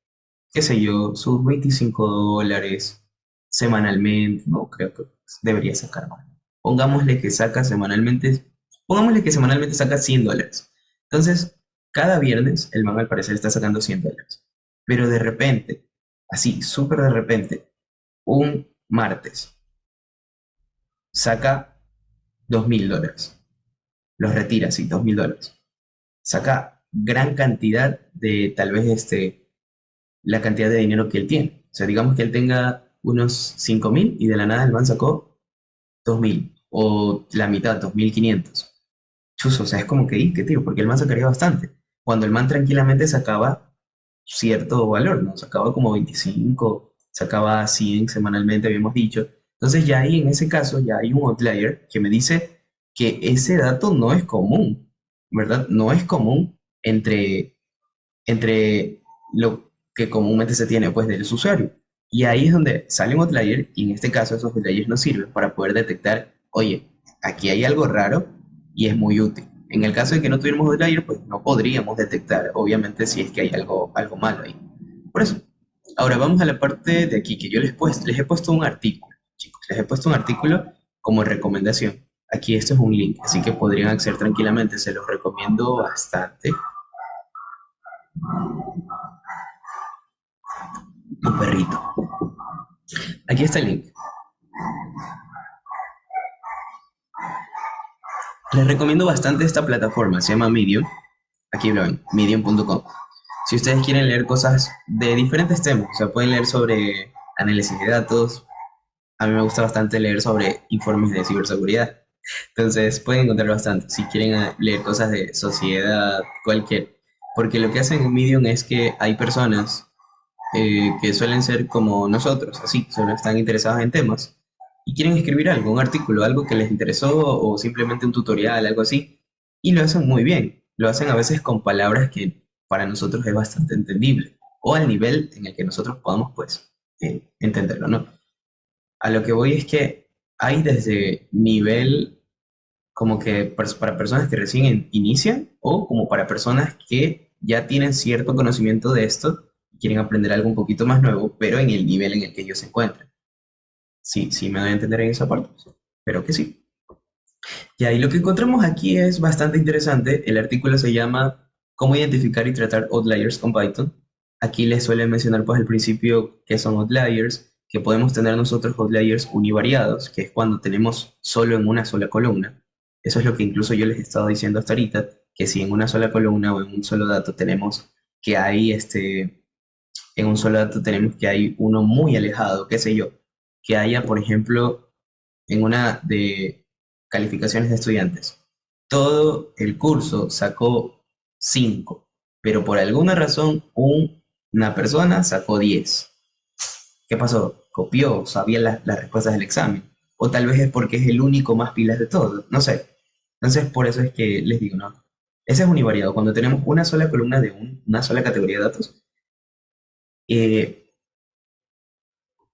qué sé yo, sus $25 semanalmente? No, creo que debería sacar más. Pongámosle que saca semanalmente, pongámosle que semanalmente saca $100. Entonces, cada viernes el man al parecer está sacando $100. Pero de repente, así, súper de repente, un martes saca $2.000. Los retira, sí, $2.000. Saca gran cantidad de tal vez la cantidad de dinero que él tiene. O sea, digamos que él tenga unos 5.000 y de la nada el man sacó 2.000 o la mitad, 2.500. Chus, o sea, es como que, ¿qué tío? Porque el man sacaría bastante. Cuando el man tranquilamente sacaba cierto valor, ¿no? Sacaba como 25, sacaba 100 semanalmente, habíamos dicho. Entonces ya ahí, en ese caso, ya hay un outlier que me dice que ese dato no es común, ¿verdad? No es común entre lo que comúnmente se tiene, pues, del usuario. Y ahí es donde sale un outlier y en este caso esos outliers nos sirven para poder detectar, oye, aquí hay algo raro y es muy útil. En el caso de que no tuviéramos outlier, pues no podríamos detectar, obviamente, si es que hay algo malo ahí. Por eso. Ahora vamos a la parte de aquí que yo les he puesto un artículo, chicos. Les he puesto un artículo como recomendación. Aquí esto es un link, así que podrían acceder tranquilamente. Se los recomiendo bastante. Un perrito. Aquí está el link. Les recomiendo bastante esta plataforma. Se llama Medium. Aquí lo ven, medium.com. Si ustedes quieren leer cosas de diferentes temas, o sea, pueden leer sobre análisis de datos. A mí me gusta bastante leer sobre informes de ciberseguridad. Entonces pueden encontrar bastante si quieren leer cosas de sociedad, cualquier. Porque lo que hacen en Medium es que hay personas que suelen ser como nosotros, así, solo están interesadas en temas y quieren escribir algo, un artículo, algo que les interesó o simplemente un tutorial, algo así, y lo hacen muy bien. Lo hacen a veces con palabras que para nosotros es bastante entendible o al nivel en el que nosotros podamos, pues, entenderlo, ¿no? A lo que voy es que hay desde nivel como que para personas que recién inician o como para personas que ya tienen cierto conocimiento de esto y quieren aprender algo un poquito más nuevo, pero en el nivel en el que ellos se encuentran. Sí, sí me doy a entender en esa parte, pero que sí. Y ahí lo que encontramos aquí es bastante interesante. El artículo se llama ¿Cómo identificar y tratar outliers con Python? Aquí les suele mencionar pues al principio qué son outliers, que podemos tener nosotros outliers univariados, que es cuando tenemos solo en una sola columna. Eso es lo que incluso yo les he estado diciendo hasta ahorita, que si en una sola columna o en un solo dato tenemos que hay en un solo dato tenemos que hay uno muy alejado, qué sé yo, que haya, por ejemplo, en una de calificaciones de estudiantes. Todo el curso sacó 5, pero por alguna razón una persona sacó 10. ¿Qué pasó? Copió, sabía las respuestas del examen. O tal vez es porque es el único más pilas de todos, no sé. Entonces, por eso es que les digo, no. Ese es univariado. Cuando tenemos una sola columna de una sola categoría de datos, eh,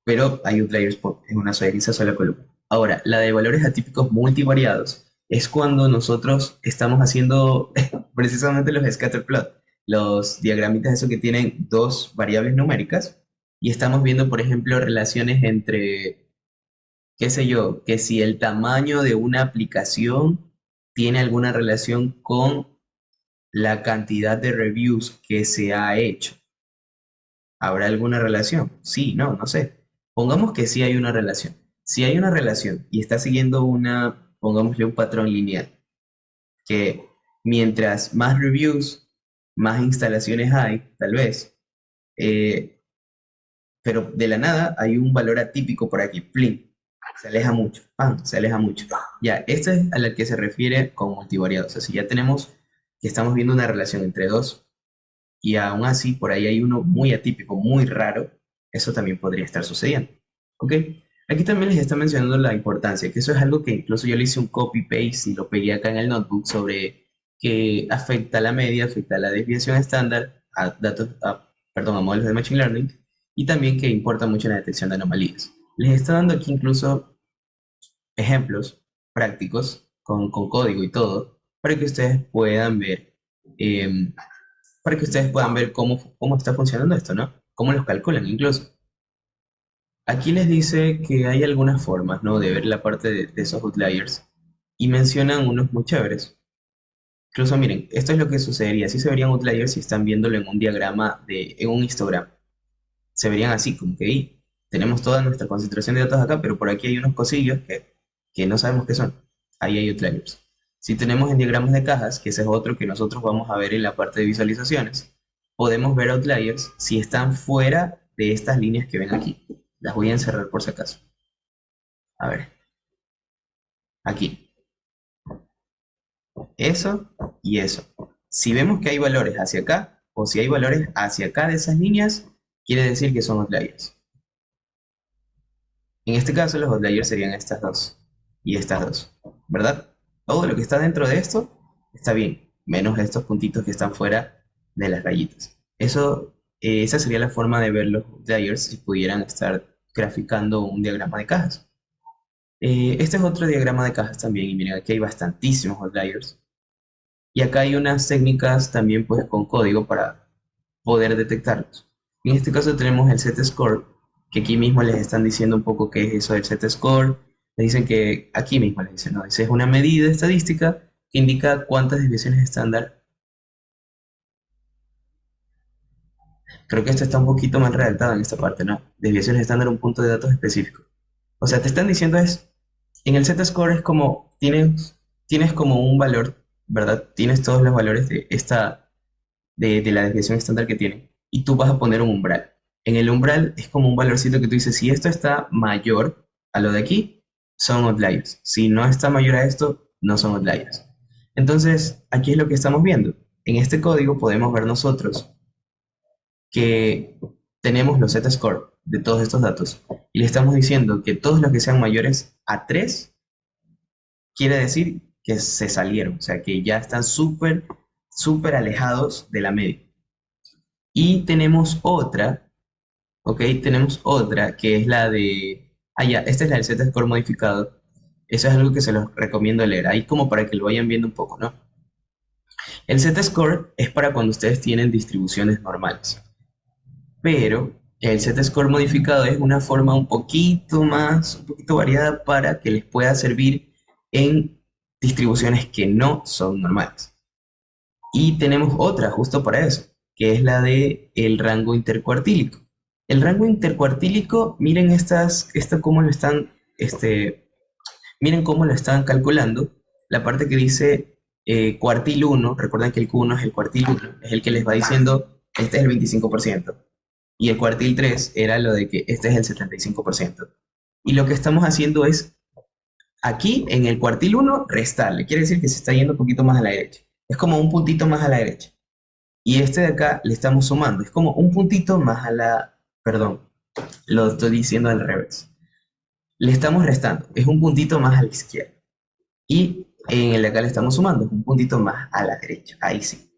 pero hay outliers en una sola, en esa sola columna. Ahora, la de valores atípicos multivariados es cuando nosotros estamos haciendo precisamente los scatterplot, los diagramitas esos que tienen dos variables numéricas y estamos viendo, por ejemplo, relaciones entre, qué sé yo, que si el tamaño de una aplicación tiene alguna relación con la cantidad de reviews que se ha hecho. ¿Habrá alguna relación? Sí, no, no sé. Pongamos que sí hay una relación. Si hay una relación y está siguiendo pongámosle un patrón lineal, que mientras más reviews, más instalaciones hay, tal vez, eh, pero de la nada hay un valor atípico por aquí, plin, se aleja mucho, ¡pam! Se aleja mucho. Ya, esta es a la que se refiere con multivariado. O sea, si ya tenemos que estamos viendo una relación entre dos y aún así por ahí hay uno muy atípico, muy raro, eso también podría estar sucediendo. ¿Ok? Aquí también les está mencionando la importancia, que eso es algo que incluso yo le hice un copy-paste y lo pegué acá en el notebook sobre que afecta a la media, afecta a la desviación estándar, a datos, perdón, a modelos de Machine Learning, y también que importa mucho en la detección de anomalías. Les está dando aquí incluso ejemplos prácticos con código y todo, para que ustedes puedan ver em, cómo está funcionando esto, ¿no? Cómo los calculan incluso. Aquí les dice que hay algunas formas, ¿no? De ver la parte de esos outliers y mencionan unos muy chéveres. Incluso miren, esto es lo que sucedería. Así se verían outliers si están viéndolo en un diagrama, en un histograma. Se verían así, como que ahí tenemos toda nuestra concentración de datos acá, pero por aquí hay unos cosillos que no sabemos qué son. Ahí hay outliers. Si tenemos en diagramas de cajas, que ese es otro que nosotros vamos a ver en la parte de visualizaciones, podemos ver outliers si están fuera de estas líneas que ven aquí. Las voy a encerrar por si acaso. A ver, aquí. Eso y eso. Si vemos que hay valores hacia acá o si hay valores hacia acá de esas líneas, quiere decir que son outliers. En este caso, los outliers serían estas dos y estas dos, ¿verdad? Todo lo que está dentro de esto está bien, menos estos puntitos que están fuera de las rayitas. Eso esa sería la forma de ver los outliers si pudieran estar graficando un diagrama de cajas. Este es otro diagrama de cajas también, y miren, aquí hay bastantísimos outliers. Y acá hay unas técnicas también pues con código para poder detectarlos. En este caso tenemos el Z-score, que aquí mismo les están diciendo un poco qué es eso del Z-score. Les dicen que aquí mismo les dicen, no, esa es una medida estadística que indica cuántas desviaciones estándar. Creo que esto está un poquito mal redactado en esta parte, ¿no? Desviaciones estándar, un punto de datos específico. O sea, te están diciendo es, en el Z-score es como, tienes como un valor, ¿verdad? Tienes todos los valores de la desviación estándar que tiene, y tú vas a poner un umbral. En el umbral es como un valorcito que tú dices, si esto está mayor a lo de aquí, son outliers. Si no está mayor a esto, no son outliers. Entonces, aquí es lo que estamos viendo. En este código podemos ver nosotros que tenemos los z-score de todos estos datos y le estamos diciendo que todos los que sean mayores a 3 quiere decir que se salieron, o sea que ya están súper, súper alejados de la media. Y tenemos otra, ¿ok? Tenemos otra que es la de... Ah, ya, esta es la del z-score modificado. Eso es algo que se los recomiendo leer, ahí como para que lo vayan viendo un poco, ¿no? El z-score es para cuando ustedes tienen distribuciones normales. Pero el Z-score modificado es una forma un poquito variada para que les pueda servir en distribuciones que no son normales. Y tenemos otra justo para eso, que es la de el rango intercuartílico. El rango intercuartílico, miren esto cómo lo están, miren cómo lo están calculando. La parte que dice cuartil 1, recuerden que el Q1 es el cuartil 1, es el que les va diciendo, este es el 25%. Y el cuartil 3 era lo de que este es el 75%. Y lo que estamos haciendo es, aquí en el cuartil 1 restarle. Quiere decir que se está yendo un poquito más a la derecha. Es como un puntito más a la derecha. Y este de acá le estamos sumando. Es como un puntito más a la... Perdón, lo estoy diciendo al revés. Le estamos restando. Es un puntito más a la izquierda. Y en el de acá le estamos sumando. Es un puntito más a la derecha. Ahí sí.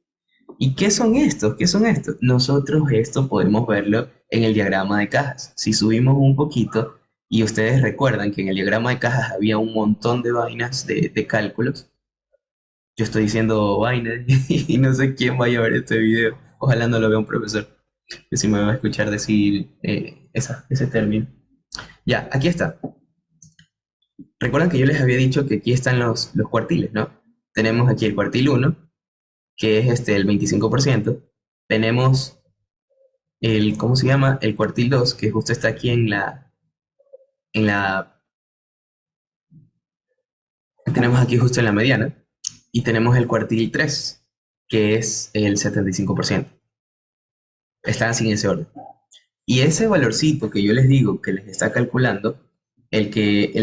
¿Y qué son estos? ¿Qué son estos? Nosotros esto podemos verlo en el diagrama de cajas. Si subimos un poquito y ustedes recuerdan que en el diagrama de cajas había un montón de vainas de cálculos, yo estoy diciendo vainas y no sé quién vaya a ver este video. Ojalá no lo vea un profesor, que si me va a escuchar decir ese término. Ya, aquí está. Recuerdan que yo les había dicho que aquí están los cuartiles, ¿no? Tenemos aquí el cuartil 1, que es el 25%. Tenemos ¿cómo se llama? El cuartil 2 que justo está aquí en la, tenemos aquí justo en la mediana, y tenemos el cuartil 3 que es el 75%. Están así en ese orden. Y ese valorcito que yo les digo que les está calculando, el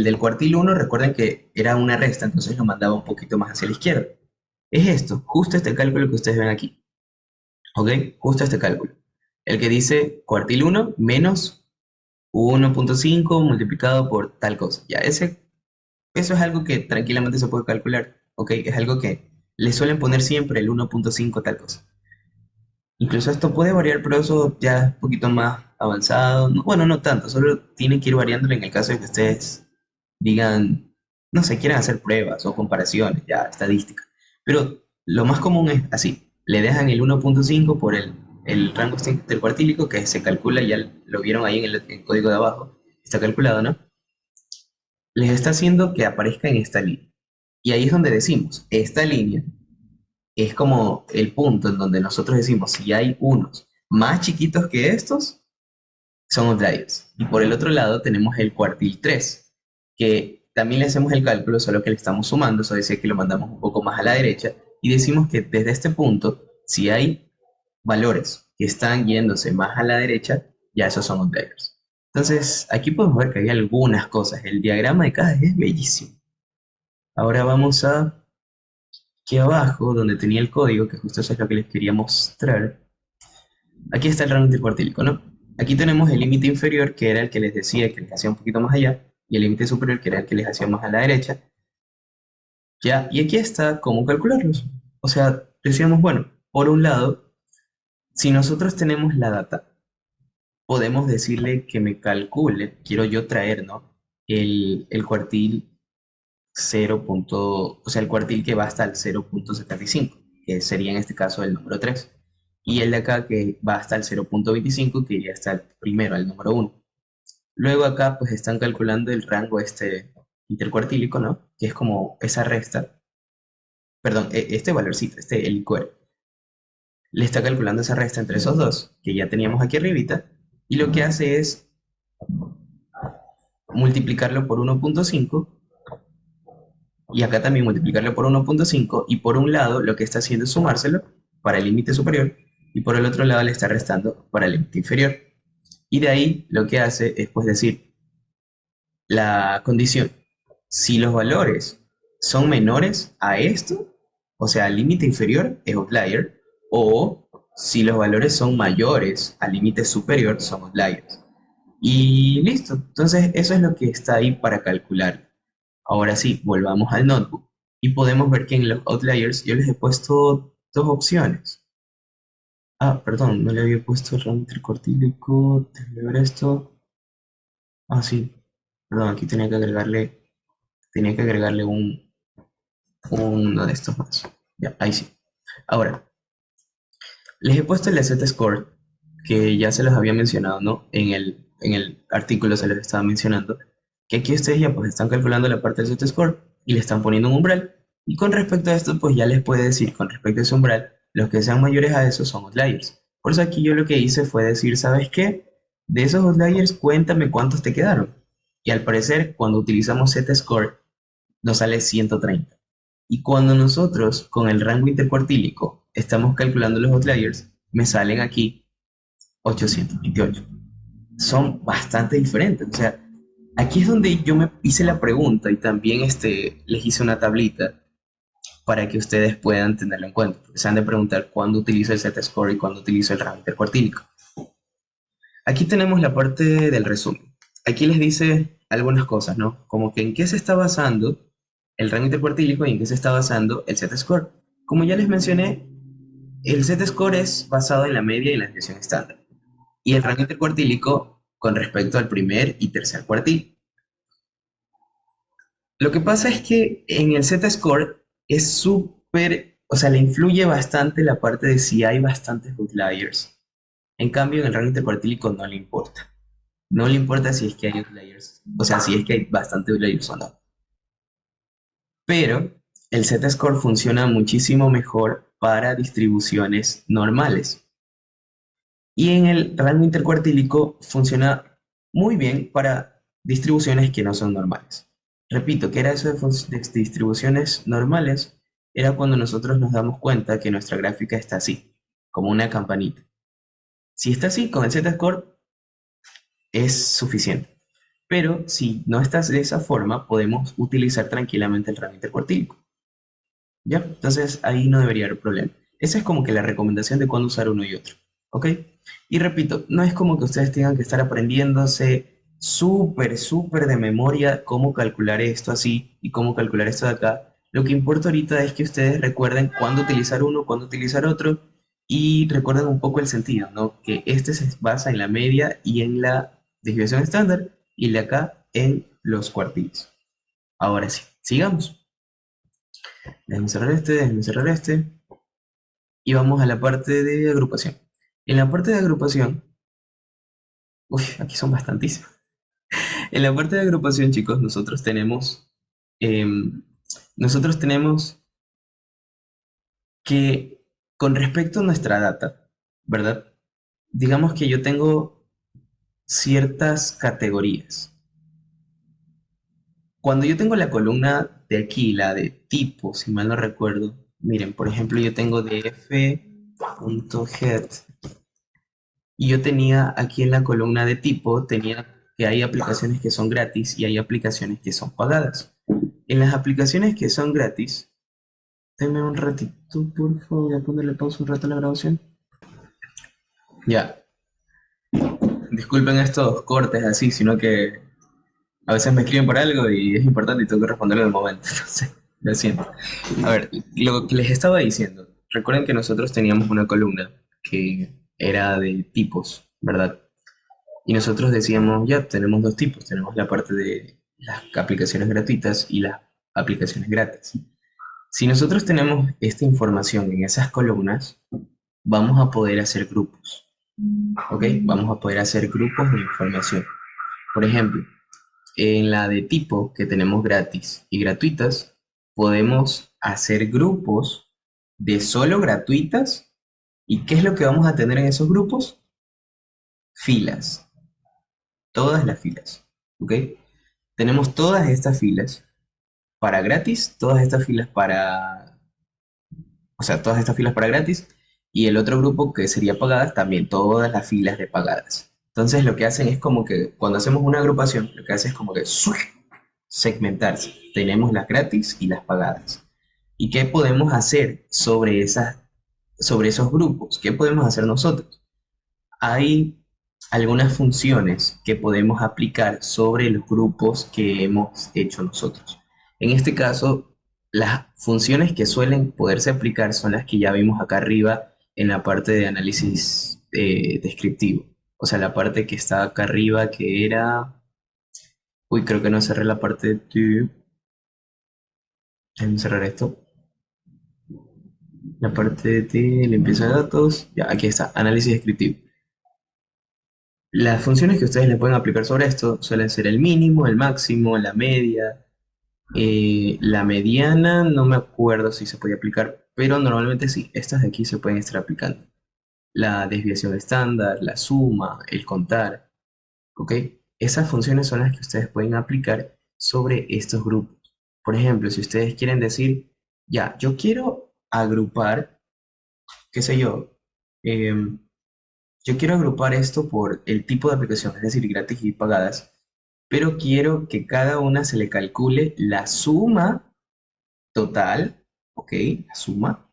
del cuartil 1 recuerden que era una resta, entonces lo mandaba un poquito más hacia la izquierda. Es esto, justo este cálculo que ustedes ven aquí. ¿Ok? Justo este cálculo. El que dice cuartil 1 menos 1.5 multiplicado por tal cosa. Ya, eso es algo que tranquilamente se puede calcular, ¿ok? Es algo que le suelen poner siempre el 1.5 tal cosa. Incluso esto puede variar, pero eso ya es un poquito más avanzado. Bueno, no tanto, solo tiene que ir variándolo en el caso de que ustedes digan, no sé, quieran hacer pruebas o comparaciones, ya, estadísticas. Pero lo más común es así, le dejan el 1.5 por el rango intercuartílico que se calcula, ya lo vieron ahí en el código de abajo, está calculado, ¿no? Les está haciendo que aparezca en esta línea. Y ahí es donde decimos, esta línea es como el punto en donde nosotros decimos, si hay unos más chiquitos que estos, son outliers. Y por el otro lado tenemos el cuartil 3 que también le hacemos el cálculo, solo que le estamos sumando, eso decir que lo mandamos un poco más a la derecha, y decimos que desde este punto, si hay valores que están yéndose más a la derecha, ya esos son outliers. Entonces, aquí podemos ver que hay algunas cosas. El diagrama de cajas es bellísimo. Ahora vamos a aquí abajo, donde tenía el código, que justo eso es lo que les quería mostrar. Aquí está el rango intercuartílico, ¿no? Aquí tenemos el límite inferior, que era el que les decía que les hacía un poquito más allá, y el límite superior, que era el que les hacía más a la derecha. Ya, y aquí está cómo calcularlos. O sea, decíamos, bueno, por un lado, Si nosotros tenemos la data, podemos decirle que me calcule, quiero yo traer, ¿no? El cuartil 0. O sea, el cuartil que va hasta el 0,75, que sería en este caso el número 3. Y el de acá que va hasta el 0,25, que iría hasta el primero, el número 1. Luego acá pues están calculando el rango este intercuartílico, ¿no? Que es como esa resta, perdón, este valorcito, el IQR. Le está calculando esa resta entre esos dos, que ya teníamos aquí arribita, y lo que hace es multiplicarlo por 1,5 y acá también multiplicarlo por 1,5 y por un lado lo que está haciendo es sumárselo para el límite superior y por el otro lado le está restando para el límite inferior. Y de ahí lo que hace es pues decir la condición, si los valores son menores a esto, o sea, al límite inferior es outlier, o si los valores son mayores al límite superior son outliers. Y listo, entonces eso es lo que está ahí para calcular. Ahora sí, volvamos al notebook y podemos ver que en los outliers yo les he puesto dos opciones. Ah, perdón, no le había puesto el rango intercortílico. Déjame ver esto. Ah, sí, perdón, aquí tenía que agregarle uno de estos más. Ya, ahí sí. Ahora, les he puesto el Z-score, que ya se los había mencionado, ¿no? En el artículo se les estaba mencionando, que aquí ustedes ya pues están calculando la parte del Z-score y le están poniendo un umbral. Y con respecto a esto, pues ya les puede decir, con respecto a ese umbral, los que sean mayores a eso son outliers. Por eso aquí yo lo que hice fue decir, ¿sabes qué? De esos outliers, cuéntame cuántos te quedaron. Y al parecer, cuando utilizamos Z-score, nos sale 130. Y cuando nosotros con el rango intercuartílico estamos calculando los outliers, me salen aquí 828. Son bastante diferentes. O sea, aquí es donde yo me hice la pregunta y también les hice una tablita para que ustedes puedan tenerlo en cuenta. Porque se han de preguntar cuándo utilizo el Z-score y cuándo utilizo el rango intercuartílico. Aquí tenemos la parte del resumen. Aquí les dice algunas cosas, ¿no? Como que en qué se está basando el rango intercuartílico y en qué se está basando el Z-score. Como ya les mencioné, el Z-score es basado en la media y la desviación estándar. Y el rango intercuartílico con respecto al primer y tercer cuartil. Lo que pasa es que en el Z-score es súper, o sea, le influye bastante la parte de si hay bastantes outliers. En cambio, en el rango intercuartílico no le importa. No le importa si es que hay outliers, o sea, si es que hay bastantes outliers o no. Pero el Z-score funciona muchísimo mejor para distribuciones normales. Y en el rango intercuartílico funciona muy bien para distribuciones que no son normales. Repito, ¿qué era eso de distribuciones normales? Era cuando nosotros nos damos cuenta que nuestra gráfica está así, como una campanita. Si está así, con el Z-score es suficiente. Pero si no estás de esa forma, podemos utilizar tranquilamente el rango intercuartílico. ¿Ya? Entonces ahí no debería haber problema. Esa es como que la recomendación de cuándo usar uno y otro. ¿Ok? Y repito, no es como que ustedes tengan que estar aprendiéndose súper de memoria cómo calcular esto así y cómo calcular esto de acá. Lo que importa ahorita es que ustedes recuerden cuándo utilizar uno, cuándo utilizar otro y recuerden un poco el sentido, ¿no? Que este se basa en la media y en la desviación estándar y el de acá en los cuartiles. Ahora sí, sigamos. Déjenme cerrar este. Y vamos a la parte de agrupación. En la parte de agrupación, uy, aquí son bastantísimos. En la parte de agrupación, chicos, em, nosotros tenemos que, con respecto a nuestra data, ¿verdad? Digamos que yo tengo ciertas categorías. Cuando yo tengo la columna de aquí, la de tipo, si mal no recuerdo, miren, por ejemplo, yo tengo df.head. Y yo tenía aquí en la columna de tipo, tenía que hay aplicaciones que son gratis y hay aplicaciones que son pagadas. En las aplicaciones que son gratis, denme un ratito, por favor, voy a ponerle pausa un rato a la grabación. Ya, disculpen estos cortes así, sino que a veces me escriben por algo y es importante y tengo que responderlo en el momento. Entonces, lo siento. A ver, lo que les estaba diciendo, recuerden que nosotros teníamos una columna que era de tipos, ¿verdad? Y nosotros decíamos, ya tenemos dos tipos, tenemos la parte de las aplicaciones gratuitas y las aplicaciones gratis. Si nosotros tenemos esta información en esas columnas, vamos a poder hacer grupos, ¿ok? Vamos a poder hacer grupos de información. Por ejemplo, en la de tipo que tenemos gratis y gratuitas, podemos hacer grupos de solo gratuitas. ¿Y qué es lo que vamos a tener en esos grupos? Filas, todas las filas, ¿ok? Tenemos todas estas filas para gratis, todas estas filas para, o sea, todas estas filas para gratis, y el otro grupo que sería pagadas, también todas las filas de pagadas. Entonces lo que hacen es como que cuando hacemos una agrupación, lo que hace es como que segmentarse. Tenemos las gratis y las pagadas. ¿Y qué podemos hacer sobre esos grupos? ¿Qué podemos hacer nosotros? Hay algunas funciones que podemos aplicar sobre los grupos que hemos hecho nosotros. En este caso, las funciones que suelen poderse aplicar son las que ya vimos acá arriba en la parte de análisis descriptivo. O sea, la parte que está acá arriba que era... Uy, creo que no cerré la parte de... Déjenme cerrar esto. La parte de limpieza de datos. Ya, aquí está, análisis descriptivo. Las funciones que ustedes le pueden aplicar sobre esto suelen ser el mínimo, el máximo, la media, la mediana, no me acuerdo si se puede aplicar, pero normalmente sí, estas de aquí se pueden estar aplicando. La desviación estándar, la suma, el contar, ¿ok? Esas funciones son las que ustedes pueden aplicar sobre estos grupos. Por ejemplo, si ustedes quieren decir, ya, yo quiero agrupar, qué sé yo, em, yo quiero agrupar esto por el tipo de aplicación, es decir, gratis y pagadas, pero quiero que cada una se le calcule la suma total, ¿ok? La suma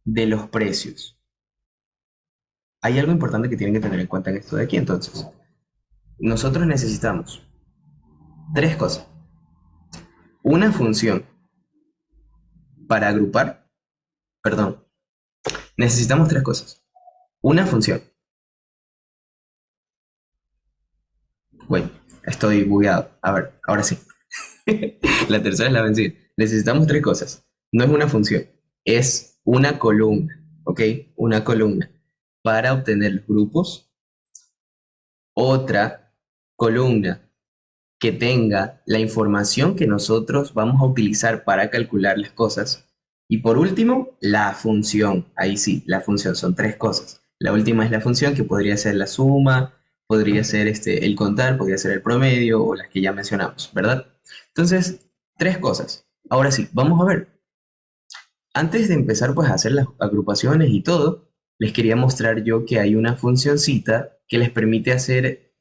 de los precios. Hay algo importante que tienen que tener en cuenta en esto de aquí, entonces. Nosotros necesitamos tres cosas. Una función para agrupar, perdón, necesitamos tres cosas. Una función. Bueno, estoy bugueado. A ver, ahora sí. La tercera es la vencida. Necesitamos tres cosas. No es una función, es una columna, ¿ok? Una columna para obtener los grupos. Otra columna que tenga la información que nosotros vamos a utilizar para calcular las cosas. Y por último, la función. Ahí sí, la función son tres cosas. La última es la función que podría ser la suma, podría ser el contar, podría ser el promedio o las que ya mencionamos, ¿verdad? Entonces, tres cosas. Ahora sí, vamos a ver. Antes de empezar pues a hacer las agrupaciones y todo, les quería mostrar yo que hay una funcioncita que les permite hacer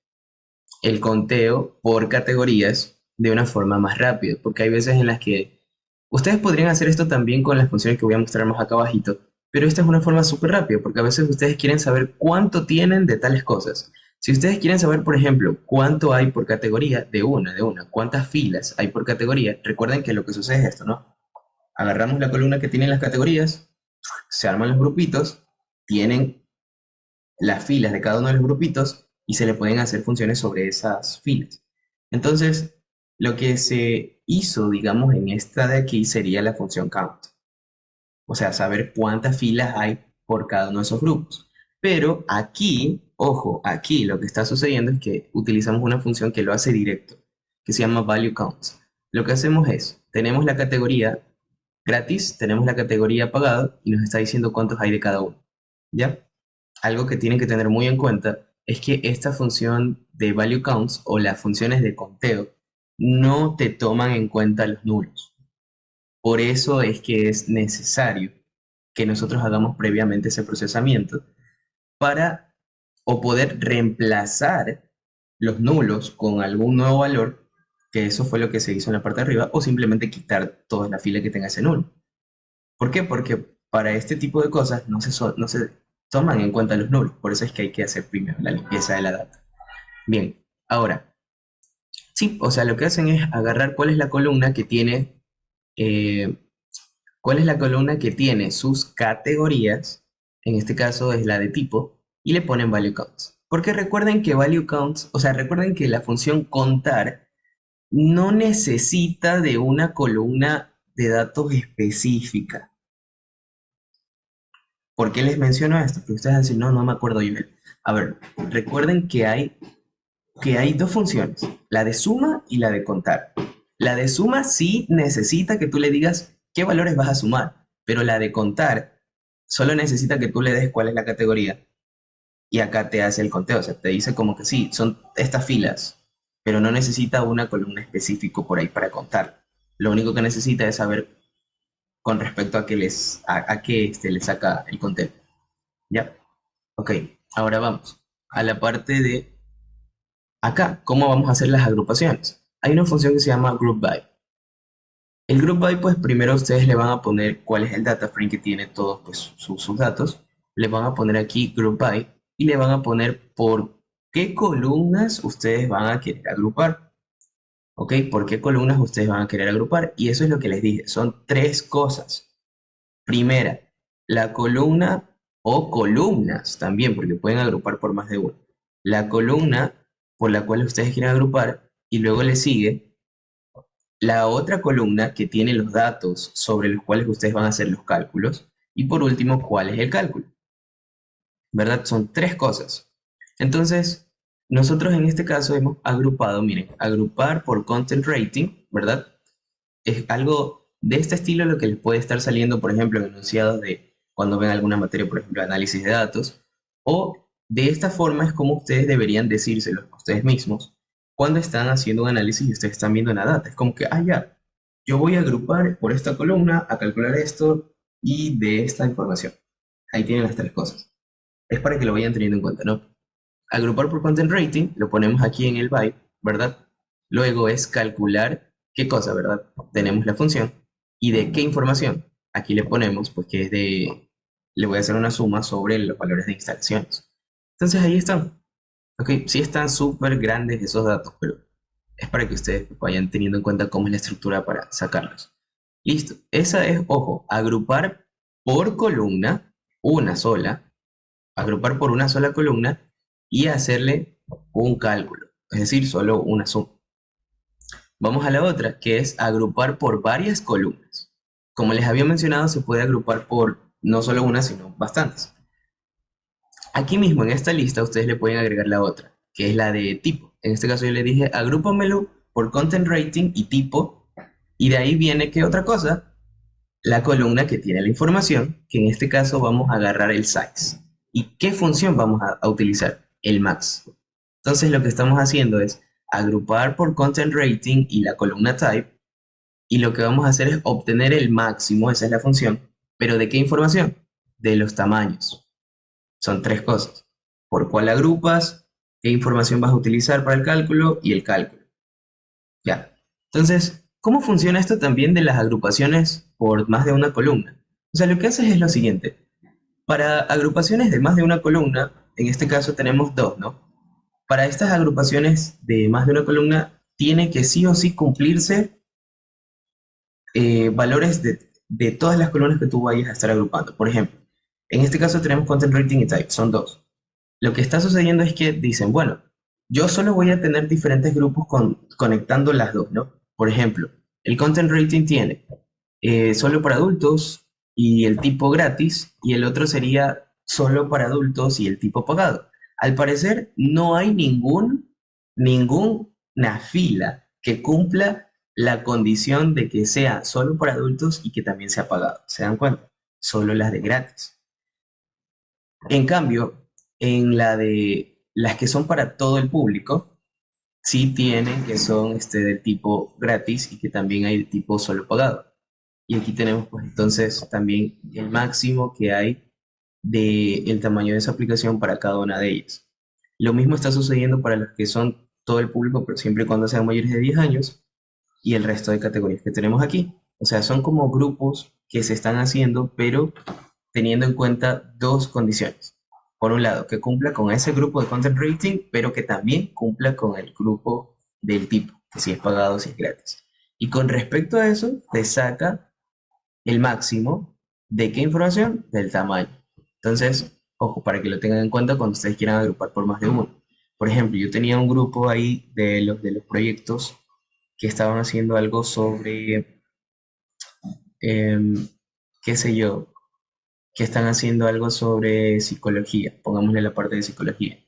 el conteo por categorías de una forma más rápida, porque hay veces en las que ustedes podrían hacer esto también con las funciones que voy a mostrar más acá abajito, pero esta es una forma súper rápida, porque a veces ustedes quieren saber cuánto tienen de tales cosas. Si ustedes quieren saber, por ejemplo, cuánto hay por categoría de una, cuántas filas hay por categoría, recuerden que lo que sucede es esto, ¿no? Agarramos la columna que tienen las categorías, se arman los grupitos, tienen las filas de cada uno de los grupitos y se le pueden hacer funciones sobre esas filas. Entonces, lo que se hizo, digamos, en esta de aquí sería la función count. O sea, saber cuántas filas hay por cada uno de esos grupos. Pero aquí, ojo, aquí lo que está sucediendo es que utilizamos una función que lo hace directo, que se llama value count. Lo que hacemos es, tenemos la categoría gratis, tenemos la categoría pagado y nos está diciendo cuántos hay de cada uno. ¿Ya? Algo que tienen que tener muy en cuenta es que esta función de value counts o las funciones de conteo no te toman en cuenta los nulos. Por eso es que es necesario que nosotros hagamos previamente ese procesamiento para o poder reemplazar los nulos con algún nuevo valor, que eso fue lo que se hizo en la parte de arriba, o simplemente quitar toda la fila que tenga ese nulo. ¿Por qué? Porque para este tipo de cosas no se toman en cuenta los nulos. Por eso es que hay que hacer primero la limpieza de la data. Bien, ahora, sí, o sea, lo que hacen es agarrar eh, cuál es la columna que tiene sus categorías, en este caso es la de tipo, y le ponen value counts. Porque recuerden que value counts, o sea, recuerden que la función contar no necesita de una columna de datos específica. ¿Por qué les menciono esto? Porque ustedes dicen, no, no me acuerdo yo. A ver, recuerden que hay dos funciones, la de suma y la de contar. La de suma sí necesita que tú le digas qué valores vas a sumar, pero la de contar solo necesita que tú le des cuál es la categoría y acá te hace el conteo, o sea, te dice como que sí, son estas filas, pero no necesita una columna específica por ahí para contar. Lo único que necesita es saber con respecto a que le saca el conteo. ¿Ya? Ok, ahora vamos a la parte de acá, ¿cómo vamos a hacer las agrupaciones? Hay una función que se llama group by. El group by, pues primero ustedes le van a poner cuál es el data frame que tiene todos pues, sus datos. Le van a poner aquí group by y le van a poner por qué columnas ustedes van a querer agrupar. ¿Ok? ¿Por qué columnas ustedes van a querer agrupar? Y eso es lo que les dije, son tres cosas. Primera, la columna o columnas también, porque pueden agrupar por más de uno. La columna por la cual ustedes quieren agrupar y luego le sigue la otra columna que tiene los datos sobre los cuales ustedes van a hacer los cálculos. Y por último, ¿cuál es el cálculo? ¿Verdad? Son tres cosas. Entonces, nosotros en este caso hemos agrupado, miren, agrupar por content rating, ¿verdad? Es algo de este estilo lo que les puede estar saliendo, por ejemplo, en enunciados de cuando ven alguna materia, por ejemplo, análisis de datos, o de esta forma es como ustedes deberían decírselo a ustedes mismos cuando están haciendo un análisis y ustedes están viendo una data. Es como que, ah, ya, yo voy a agrupar por esta columna, a calcular esto y de esta información. Ahí tienen las tres cosas. Es para que lo vayan teniendo en cuenta, ¿no? Agrupar por content rating, lo ponemos aquí en el byte, ¿verdad? Luego es calcular qué cosa, ¿verdad? Tenemos la función. ¿Y de qué información? Aquí le ponemos, pues que es de, le voy a hacer una suma sobre los valores de instalaciones. Entonces ahí están. Ok, sí están súper grandes esos datos, pero es para que ustedes vayan teniendo en cuenta cómo es la estructura para sacarlos. Listo. Esa es, ojo, agrupar por columna, una sola, agrupar por una sola columna y hacerle un cálculo, es decir, solo una suma. Vamos a la otra, que es agrupar por varias columnas. Como les había mencionado, se puede agrupar por no solo una, sino bastantes. Aquí mismo en esta lista ustedes le pueden agregar la otra, que es la de tipo. En este caso yo le dije, agrúpamelo por content rating y tipo, y de ahí viene, ¿qué otra cosa? La columna que tiene la información, que en este caso vamos a agarrar el size. ¿Y qué función vamos a utilizar? El max. Entonces lo que estamos haciendo es agrupar por content rating y la columna type, y lo que vamos a hacer es obtener el máximo, esa es la función, pero ¿de qué información? De los tamaños. Son tres cosas. ¿Por cuál agrupas? ¿Qué información vas a utilizar para el cálculo? Y el cálculo. Ya. Entonces, ¿cómo funciona esto también de las agrupaciones por más de una columna? O sea, lo que haces es lo siguiente. Para agrupaciones de más de una columna, en este caso tenemos dos, ¿no? Para estas agrupaciones de más de una columna, tiene que sí o sí cumplirse valores de todas las columnas que tú vayas a estar agrupando. Por ejemplo, en este caso tenemos content rating y type, son dos. Lo que está sucediendo es que dicen, bueno, yo solo voy a tener diferentes grupos conectando las dos, ¿no? Por ejemplo, el content rating tiene solo para adultos y el tipo gratis, y el otro sería solo para adultos y el tipo pagado. Al parecer, no hay ninguna fila que cumpla la condición de que sea solo para adultos y que también sea pagado. ¿Se dan cuenta? Solo las de gratis. En cambio, en la de las que son para todo el público, sí tienen que son del tipo gratis y que también hay de tipo solo pagado. Y aquí tenemos pues entonces también el máximo que hay del tamaño de esa aplicación para cada una de ellas. Lo mismo está sucediendo para los que son todo el público, pero siempre y cuando sean mayores de 10 años y el resto de categorías que tenemos aquí. O sea, son como grupos que se están haciendo, pero teniendo en cuenta dos condiciones. Por un lado, que cumpla con ese grupo de content rating, pero que también cumpla con el grupo del tipo, que si es pagado, si es gratis. Y con respecto a eso, te saca el máximo de qué información, del tamaño. Entonces, Ojo, para que lo tengan en cuenta cuando ustedes quieran agrupar por más de uno. Por ejemplo, yo tenía un grupo ahí de los proyectos que estaban haciendo algo sobre, em, qué sé yo, que están haciendo algo sobre psicología, pongámosle la parte de psicología.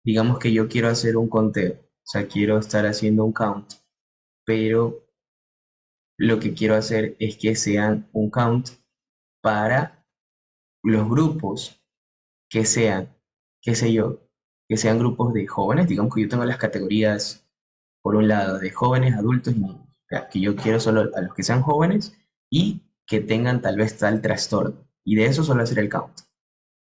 Digamos que yo quiero hacer un conteo, o sea, quiero estar haciendo un count, pero lo que quiero hacer es que sean un count para los grupos que sean, qué sé yo, que sean grupos de jóvenes. Digamos que yo tengo las categorías, por un lado, de jóvenes, adultos y niños. O sea, que yo quiero solo a los que sean jóvenes y que tengan tal vez tal trastorno. Y de eso solo hacer el count.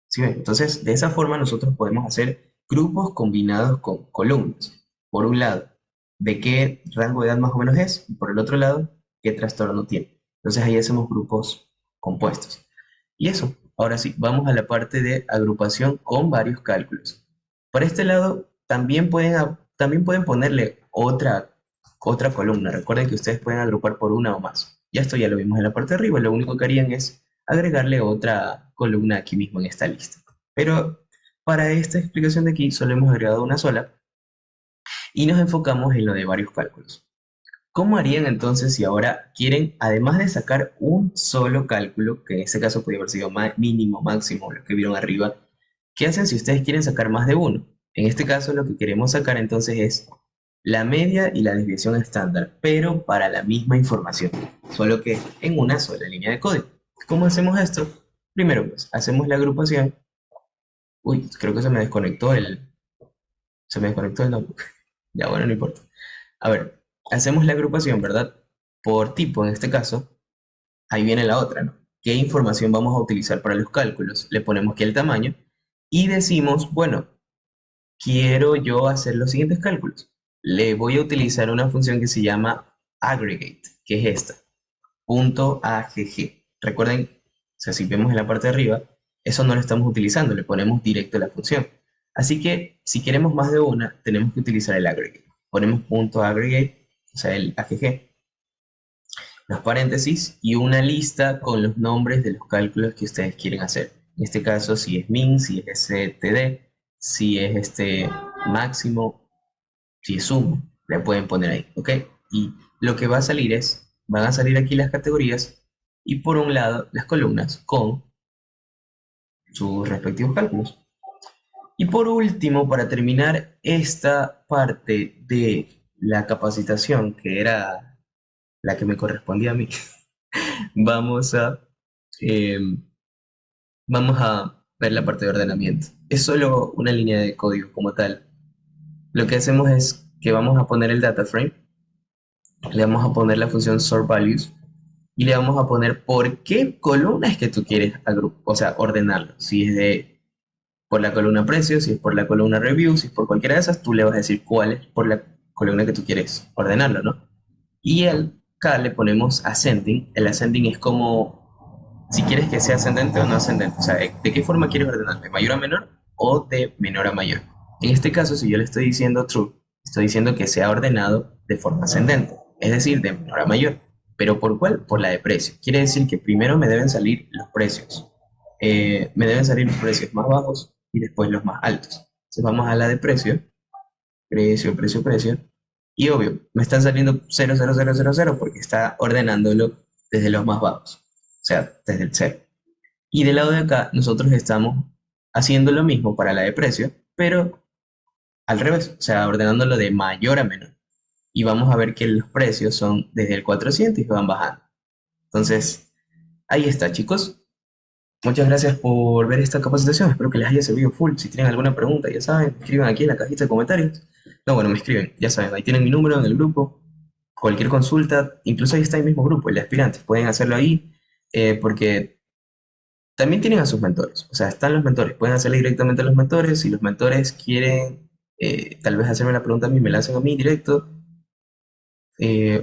¿Sí ven? Entonces, de esa forma nosotros podemos hacer grupos combinados con columnas. Por un lado, de qué rango de edad más o menos es, y por el otro lado, qué trastorno tiene. Entonces ahí hacemos grupos compuestos. Y eso, ahora sí, vamos a la parte de agrupación con varios cálculos. Por este lado, también pueden ponerle otra columna. Recuerden que ustedes pueden agrupar por una o más. Ya esto ya lo vimos en la parte de arriba. Lo único que harían es agregarle otra columna aquí mismo en esta lista. Pero para esta explicación de aquí solo hemos agregado una sola y nos enfocamos en lo de varios cálculos. ¿Cómo harían entonces si ahora quieren, además de sacar un solo cálculo, que en este caso podría haber sido mínimo, máximo, lo que vieron arriba, qué hacen si ustedes quieren sacar más de uno? En este caso lo que queremos sacar entonces es la media y la desviación estándar, pero para la misma información, solo que en una sola línea de código. ¿Cómo hacemos esto? Primero, pues, hacemos la agrupación. Uy, creo que se me desconectó el notebook. Ya, bueno, no importa. A ver, hacemos la agrupación, ¿verdad? Por tipo, en este caso. Ahí viene la otra, ¿no? ¿Qué información vamos a utilizar para los cálculos? Le ponemos aquí el tamaño y decimos, bueno, quiero yo hacer los siguientes cálculos. Le voy a utilizar una función que se llama aggregate, que es esta, punto .agg. Recuerden, o sea, si vemos en la parte de arriba, eso no lo estamos utilizando, le ponemos directo a la función. Así que si queremos más de una, tenemos que utilizar el aggregate. Ponemos punto .aggregate, o sea, el agg, los paréntesis y una lista con los nombres de los cálculos que ustedes quieren hacer. En este caso, si es min, si es std, si es máximo, si es suma, le pueden poner ahí, ¿ok? Y lo que va a salir van a salir aquí las categorías y por un lado las columnas con sus respectivos cálculos. Y por último, para terminar esta parte de la capacitación, que era la que me correspondía a mí, vamos a eh, vamos a ver la parte de ordenamiento. Es solo una línea de código como tal. Lo que hacemos es que vamos a poner el data frame, le vamos a poner la función sort values y le vamos a poner por qué columna es que tú quieres o sea, ordenarlo. Si es por la columna precio, si es por la columna review, si es por cualquiera de esas, tú le vas a decir cuál es por la columna que tú quieres ordenarlo, ¿no? Y acá le ponemos ascending. El ascending es como si quieres que sea ascendente o no ascendente. O sea, ¿de qué forma quieres ordenar? ¿De mayor a menor o de menor a mayor? En este caso, si yo le estoy diciendo true, estoy diciendo que sea ordenado de forma ascendente, es decir, de menor a mayor. ¿Pero por cuál? Por la de precio. Quiere decir que primero me deben salir los precios. Me deben salir los precios más bajos y después los más altos. Entonces vamos a la de precio, precio, precio, precio. Y obvio, me están saliendo 0, 0, 0, 0, 0 porque está ordenándolo desde los más bajos, o sea, desde el cero. Y del lado de acá, nosotros estamos haciendo lo mismo para la de precio, pero al revés, o sea, ordenándolo de mayor a menor. Y vamos a ver que los precios son desde el 400 y van bajando. Entonces, ahí está, chicos. Muchas gracias por ver esta capacitación. Espero que les haya servido full. Si tienen alguna pregunta, ya saben, escriban aquí en la cajita de comentarios. No, bueno, me escriben, ya saben, ahí tienen mi número en el grupo. Cualquier consulta, incluso ahí está el mismo grupo, el de aspirantes, pueden hacerlo ahí, porque también tienen a sus mentores. O sea, están los mentores, pueden hacerle directamente a los mentores. Si los mentores quieren tal vez hacerme la pregunta a mí, me la hacen a mí directo.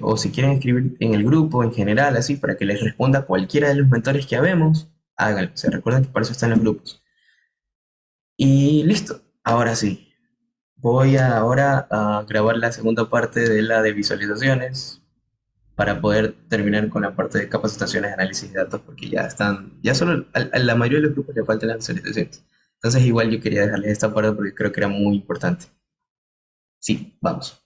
O si quieren escribir en el grupo en general, así, para que les responda cualquiera de los mentores que habemos, háganlo. O sea, recuerden que para eso están los grupos. Y listo, ahora sí. Voy ahora a grabar la segunda parte de la de visualizaciones para poder terminar con la parte de capacitaciones, análisis de datos, porque ya están, ya solo a la mayoría de los grupos le faltan las visualizaciones. Entonces igual yo quería dejarles esta parte porque creo que era muy importante. Sí, vamos.